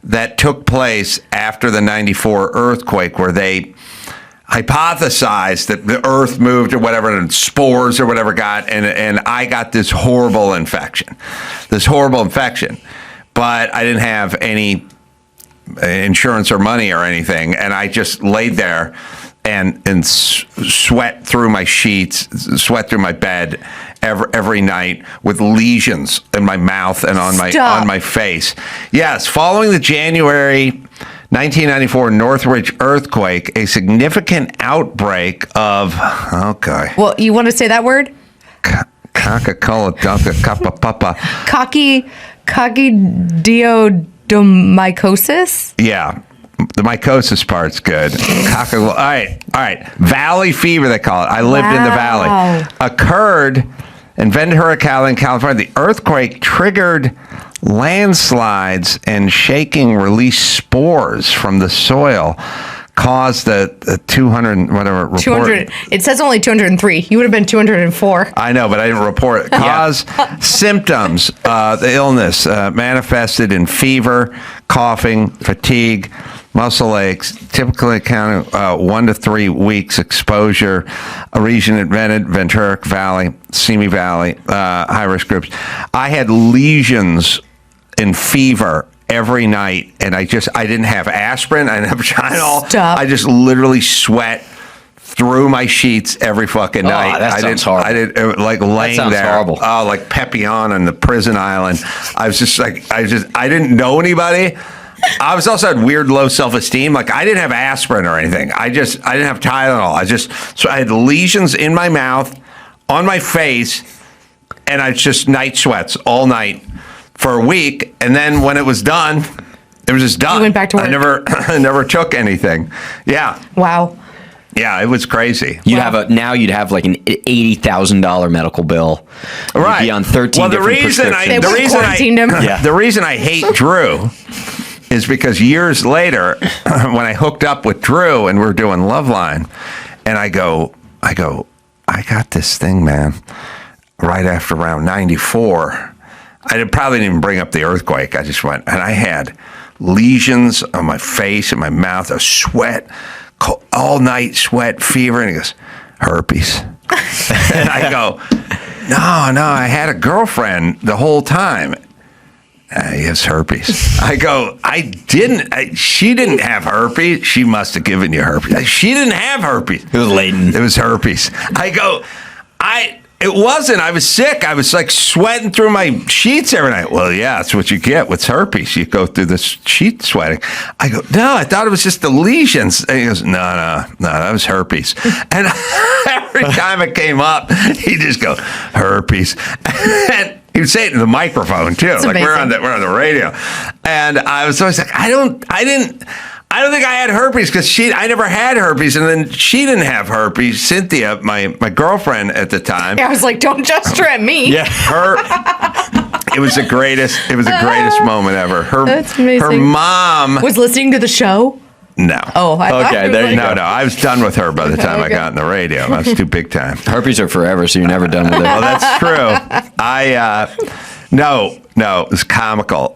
that took place after the 94 earthquake where they hypothesized that the earth moved or whatever and spores or whatever and I got this horrible infection. But I didn't have any insurance or money or anything, and I just laid there and sweat through my sheets, sweat through my bed every night with lesions in my mouth and on my face. Yes, following the January 1994 Northridge earthquake, a significant outbreak of Well, you want to say that word? Coca-Cola, Kappa Papa. Coccidioidomycosis? Yeah. The mycosis part's good. All right. Valley fever, they call it. I lived in the valley. Occurred in Ventura, California. The earthquake triggered landslides and shaking released spores from the soil. Caused the 200 whatever report. 200. It says only 203. You would have been 204. I know, but I didn't report it. Cause symptoms. The illness manifested in fever, coughing, fatigue, muscle aches. Typically counting 1 to 3 weeks exposure. A region in Ventura Valley, Simi Valley, high risk groups. I had lesions in fever every night, and I didn't have aspirin, I didn't have Tylenol. Stop. I just literally sweat through my sheets every fucking night. That sounds horrible. I did like laying that sounds there. Horrible. Oh, like Pepion on the prison island. I was just like, I didn't know anybody. I was also had weird low self-esteem. Like I didn't have aspirin or anything. I didn't have Tylenol. So I had lesions in my mouth, on my face, and I just night sweats all night for a week, and then when it was done, it was just done. You went back to work. I never took anything. Yeah. Wow. Yeah, it was crazy. You'd have like an $80,000 medical bill. Right. You'd be on 13 different prescriptions. The reason I hate Drew is because years later, when I hooked up with Drew and we're doing Loveline, and I go, I got this thing, man, right after around 94. I probably didn't even bring up the earthquake. I just went, and I had lesions on my face and my mouth, a sweat, all night sweat, fever. And he goes, herpes. And I go, no, I had a girlfriend the whole time. He has herpes. I go, she didn't have herpes. She must have given you herpes. She didn't have herpes. It was latent. It was herpes. I go, it wasn't. I was sick. I was like sweating through my sheets every night. Well, yeah, that's what you get with herpes. You go through the sheet sweating. I go, no, I thought it was just the lesions. And he goes, no, that was herpes. And every time it came up, he'd just go, herpes. And he would say it in the microphone too. That's like amazing. We're on the radio. And I was always like, I don't think I had herpes because I never had herpes, and then she didn't have herpes. Cynthia, my girlfriend at the time. Yeah, I was like, don't gesture at me. Yeah, it was the greatest. It was the greatest moment ever. That's amazing. Her mom was listening to the show. No. Oh, okay. There you go. No, I was done with her by the time I got in the radio. I was too big time. Herpes are forever, so you're never done with it. Well, that's true. No, it was comical.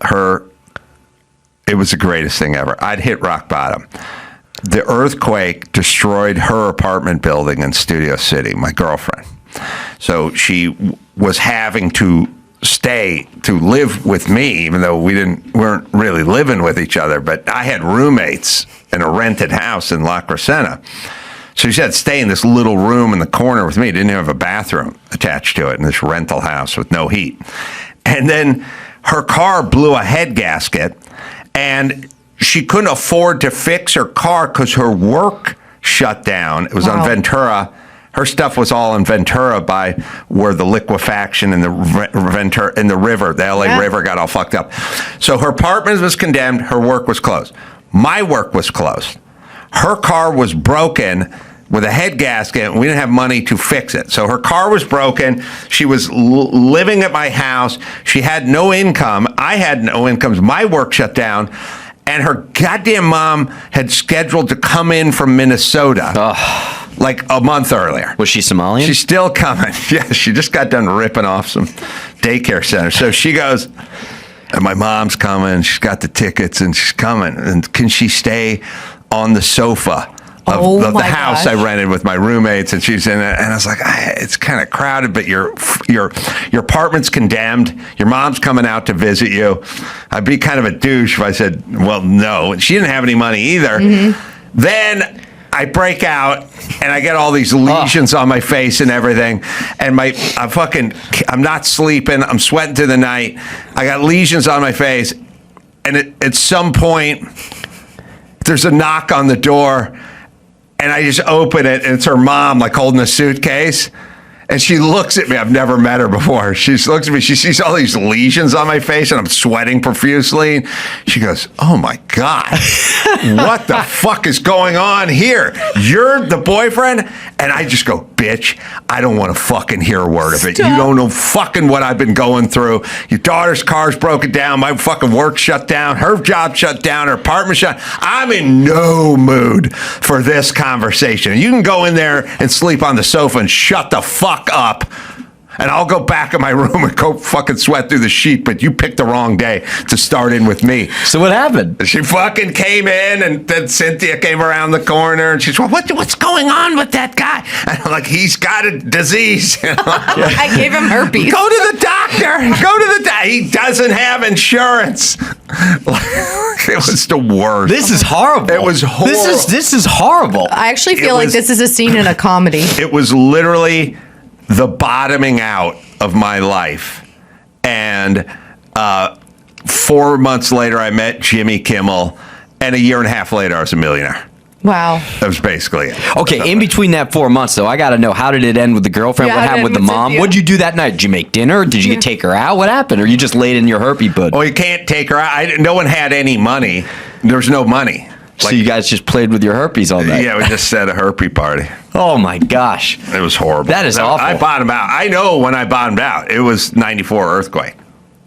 It was the greatest thing ever. I'd hit rock bottom. The earthquake destroyed her apartment building in Studio City, my girlfriend. So she was having to live with me, even though we weren't really living with each other. But I had roommates in a rented house in La Crescenta. So she had to stay in this little room in the corner with me. Didn't have a bathroom attached to it in this rental house with no heat. And then her car blew a head gasket, and she couldn't afford to fix her car because her work shut down. It was on Ventura. Her stuff was all in Ventura by where the liquefaction in the Ventura in the river, the LA River, got all fucked up. So her apartment was condemned. Her work was closed. My work was closed. Her car was broken with a head gasket, and we didn't have money to fix it. So her car was broken. She was living at my house. She had no income. I had no income. My work shut down. And her goddamn mom had scheduled to come in from Minnesota like a month earlier. Was she Somalian? She's still coming. Yeah, she just got done ripping off some daycare center. So she goes, and my mom's coming. She's got the tickets, and she's coming. And can she stay on the sofa of the house I rented with my roommates? And she's in it. And I was like, it's kind of crowded, but your apartment's condemned. Your mom's coming out to visit you. I'd be kind of a douche if I said, well, no. And she didn't have any money either. Then I break out and I get all these lesions on my face and everything. And I'm not sleeping. I'm sweating through the night. I got lesions on my face. And at some point, there's a knock on the door. And I just open it, and it's her mom, like, holding a suitcase. And she looks at me. I've never met her before. She looks at me. She sees all these lesions on my face, and I'm sweating profusely. She goes, oh, my God. What the fuck is going on here? You're the boyfriend? And I just go, bitch, I don't want to fucking hear a word of it. You don't know fucking what I've been going through. Your daughter's car's broken down. My fucking work shut down. Her job shut down. Her apartment shut. I'm in no mood for this conversation. You can go in there and sleep on the sofa and shut the fuck up, and I'll go back in my room and go fucking sweat through the sheet, but you picked the wrong day to start in with me. So what happened? She fucking came in, and then Cynthia came around the corner, and she's like, what's going on with that guy? And I'm like, he's got a disease. I gave him herpes. Go to the doctor. Go to the doctor. He doesn't have insurance. It was the worst. This is horrible. It was horrible. This is horrible. I actually feel like this is a scene in a comedy. It was literally the bottoming out of my life. And 4 months later, I met Jimmy Kimmel. And a year and a half later, I was a millionaire. Wow. That was basically it. Okay, in between that 4 months, though, I got to know, how did it end with the girlfriend? What happened with the mom? What'd you do that night? Did you make dinner? Did you take her out? What happened? Or you just laid in your herpy bud? Oh, you can't take her out. No one had any money. There was no money. So you guys just played with your herpes all night? Yeah, we just set a herpy party. Oh, my gosh. It was horrible. That is awful. I bottomed out. I know when I bottomed out. It was 94 earthquake.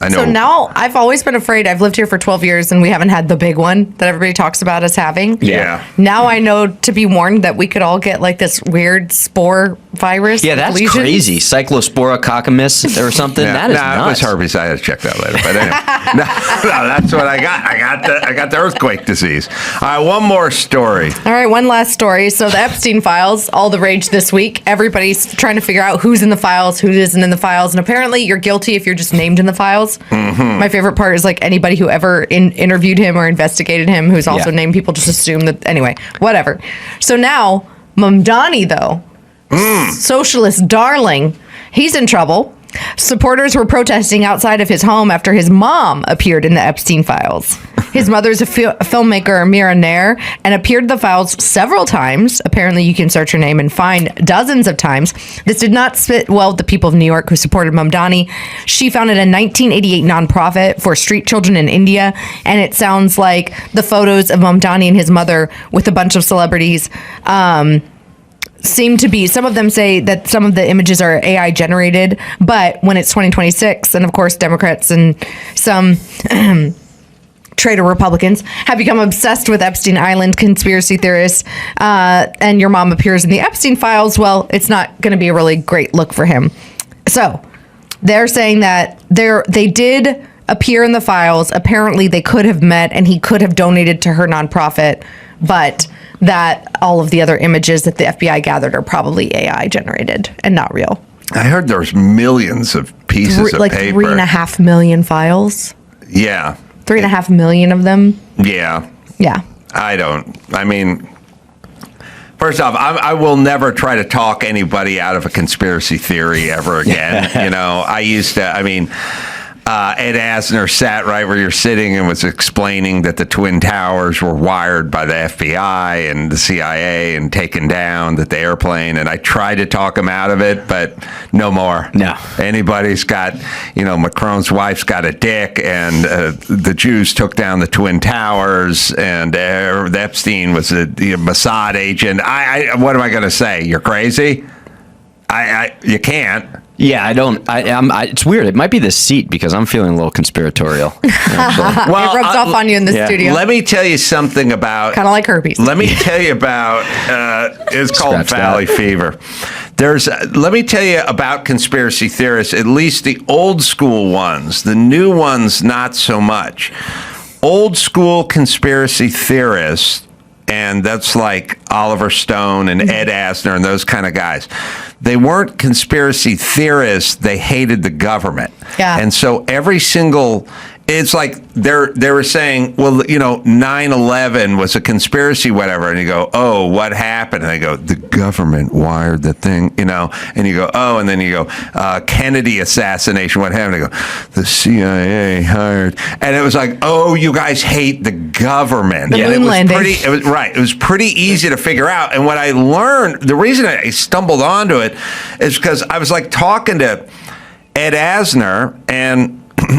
I know. So now I've always been afraid. I've lived here for 12 years and we haven't had the big one that everybody talks about us having. Yeah. Now I know to be warned that we could all get like this weird spore virus. Yeah, that's lesions. crazy. Cyclospora coccamus or something. Yeah. That is It nuts. was herpes. I had to check that later. But anyway, no, that's what I got. I got the earthquake disease. All right, one more story. All right, one last story. So the Epstein files, all the rage this week. Everybody's trying to figure out who's in the files, who isn't in the files, and apparently you're guilty if you're just named in the files. Mm-hmm. My favorite part is like anybody who ever interviewed him or investigated him, who's also named, people just assume that. Anyway, whatever. So now Mamdani, though, socialist darling, he's in trouble. Supporters were protesting outside of his home after his mom appeared in the Epstein files. His mother's a filmmaker, Mira Nair, and appeared in the files several times. Apparently, you can search her name and find dozens of times. This did not sit well with the people of New York who supported Mamdani. She founded a 1988 nonprofit for street children in India, and it sounds like the photos of Mamdani and his mother with a bunch of celebrities seem to be, some of them say that some of the images are AI generated, but when it's 2026, and of course Democrats and some traitor Republicans have become obsessed with Epstein Island conspiracy theorists, and your mom appears in the Epstein files, well, it's not going to be a really great look for him. So they're saying that they did appear in the files. Apparently they could have met and he could have donated to her nonprofit, but that all of the other images that the FBI gathered are probably AI generated and not real. I heard there's millions of pieces of like paper. 3.5 million files. Yeah. 3.5 million of them. Yeah. Yeah. I mean, First off, I will never try to talk anybody out of a conspiracy theory ever again. I used to, Ed Asner sat right where you're sitting and was explaining that the Twin Towers were wired by the FBI and the CIA and taken down, that the airplane, and I tried to talk him out of it, but no more. No. Anybody's got, Macron's wife's got a dick, and the Jews took down the Twin Towers, and Epstein was the Mossad agent. What am I going to say? You're crazy? You can't. Yeah, I don't. It's weird. It might be the seat because I'm feeling a little conspiratorial. Well, it rubs off on you in the studio. Let me tell you something about. Kind of like herpes. Let me tell you about. It's called Valley Fever. Let me tell you about conspiracy theorists. At least the old school ones. The new ones, not so much. Old school conspiracy theorists. And that's like Oliver Stone and Ed Asner and those kind of guys. They weren't conspiracy theorists. They hated the government. Yeah. And so it's like they were saying, well, 9/11 was a conspiracy, whatever. And you go, oh, what happened? And they go, the government wired the thing, And you go, oh, and then you go, Kennedy assassination, what happened? And they go, the CIA hired. And it was like, oh, you guys hate the government. The moon landing. It was pretty easy to figure out. And what I learned, the reason I stumbled onto it is because I was like talking to Ed Asner, and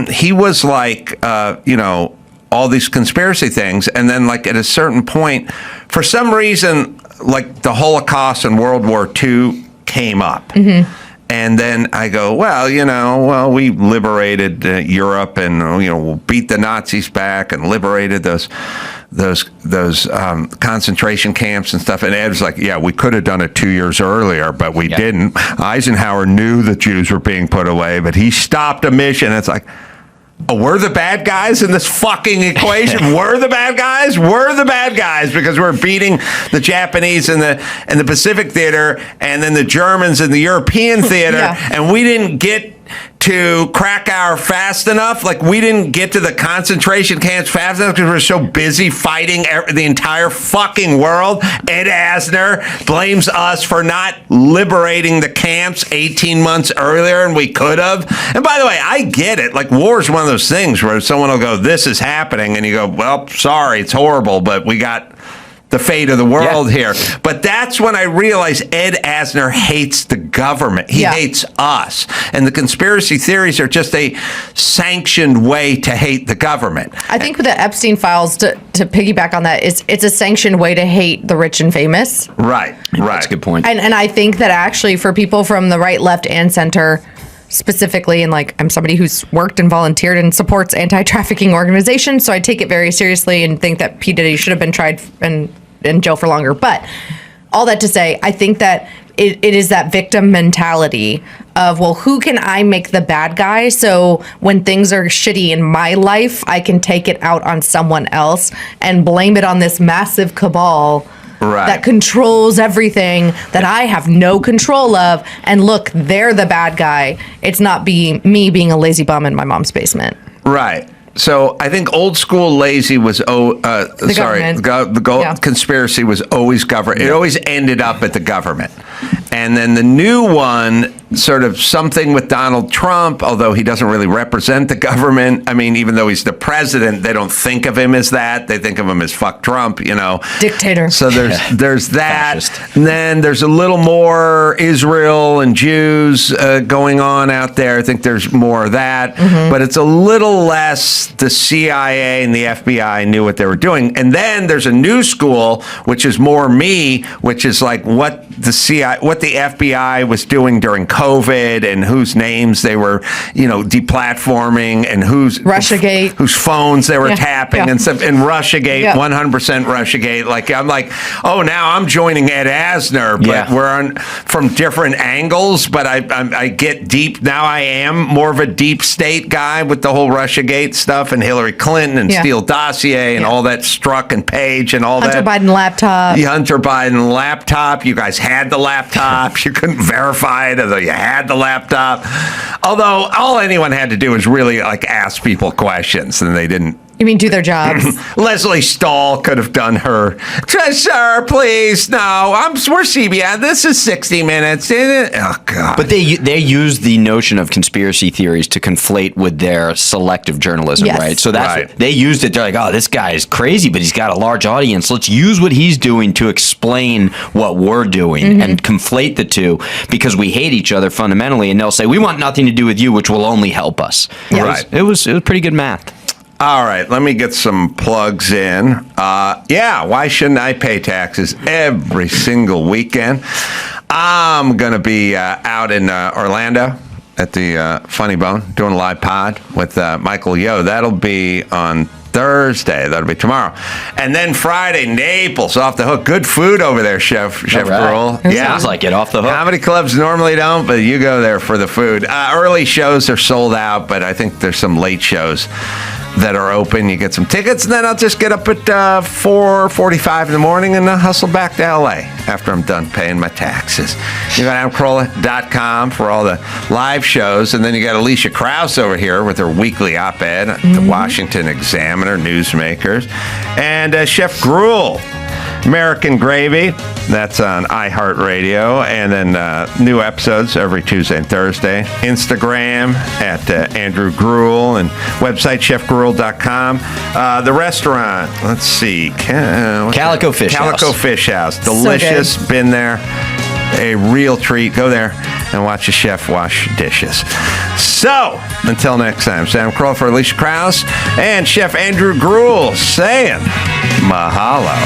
he was like, all these conspiracy things. And then like at a certain point, for some reason, like the Holocaust and World War II came up. Mm-hmm. And then I go, well, we liberated Europe, and we'll beat the Nazis back and liberated those concentration camps and stuff. And Ed was like, yeah, we could have done it 2 years earlier, but we didn't. Eisenhower knew the Jews were being put away, but he stopped a mission. It's like, oh, we're the bad guys in this fucking equation. We're the bad guys. We're the bad guys because we're beating the Japanese in the Pacific theater, and then the Germans in the European theater, and we didn't get to Krakow fast enough. Like, we didn't get to the concentration camps fast enough because we're so busy fighting the entire fucking world. Ed Asner blames us for not liberating the camps 18 months earlier, and we could have. And by the way, I get it. Like, war is one of those things where someone will go, this is happening, and you go, well, sorry, it's horrible, but we got the fate of the world here. But that's when I realized Ed Asner hates the government. He hates us. And the conspiracy theories are just a sanctioned way to hate the government. I think with the Epstein files, to piggyback on that, it's a sanctioned way to hate the rich and famous. Right. That's a good point. And I think that actually for people from the right, left, and center, specifically, and like I'm somebody who's worked and volunteered and supports anti-trafficking organizations, so I take it very seriously and think that P. Diddy should have been tried and in jail for longer. But all that to say, I think that it is that victim mentality of, well, who can I make the bad guy? So when things are shitty in my life, I can take it out on someone else and blame it on this massive cabal that controls everything that I have no control of. And look, they're the bad guy. It's not me being a lazy bum in my mom's basement. Right. So I think old school lazy was conspiracy was always government. It always ended up at the government. And then the new one, sort of something with Donald Trump, although he doesn't really represent the government. I mean, even though he's the president, they don't think of him as that. They think of him as fuck Trump, Dictator. So there's that. And then there's a little more Israel and Jews going on out there. I think there's more of that. Mm-hmm. But it's a little less the CIA and the FBI knew what they were doing. And then there's a new school, which is more me, which is like what the FBI was doing during COVID and whose names they were, deplatforming and whose Russiagate, whose phones they were tapping and stuff. And Russiagate, 100% Russiagate. Like I'm like, oh, now I'm joining Ed Asner, but we're from different angles. But I get deep now. I am more of a deep state guy with the whole Russiagate stuff and Hillary Clinton and Steele dossier and all that Strzok and Page and all Hunter that. Biden laptop. The Hunter Biden laptop. You guys had the laptop. You couldn't verify it, although you had the laptop. Although all anyone had to do was really like ask people questions, and they didn't You mean do their jobs? Leslie Stahl could have done her. Sir, please, no. We're CBS. This is 60 Minutes. Oh, God. But they use the notion of conspiracy theories to conflate with their selective journalism, Yes. right? So that's Right. they used it. They're like, oh, this guy is crazy, but he's got a large audience. Let's use what he's doing to explain what we're doing and conflate the two because we hate each other fundamentally. And they'll say, we want nothing to do with you, which will only help us. Yeah. Right. It was pretty good math. All right, let me get some plugs in. Why shouldn't I pay taxes every single weekend? I'm going to be out in Orlando at the Funny Bone doing a live pod with Michael Yo. That'll be on Thursday. That'll be tomorrow. And then Friday, Naples, Off the Hook. Good food over there, Chef Carolla. Yeah. Sounds like it, Off the Hook. Comedy clubs normally don't, but you go there for the food. Early shows are sold out, but I think there's some late shows that are open. You get some tickets, and then I'll just get up at 4:45 in the morning and hustle back to LA after I'm done paying my taxes. You go to adamcarolla.com for all the live shows, and then you got Alicia Krause over here with her weekly op-ed at the Washington Examiner, Newsmakers, and Chef Gruel, American Gravy. That's on iHeartRadio, and then new episodes every Tuesday and Thursday. Instagram at Andrew Gruel, and website chefgruel.com. The restaurant, let's see, Calico Fish Calico House. Fish House, delicious. So been there, a real treat. Go there and watch a chef wash dishes. So until next time, Sam Carolla for Alicia Krause and Chef Andrew Gruel saying mahalo.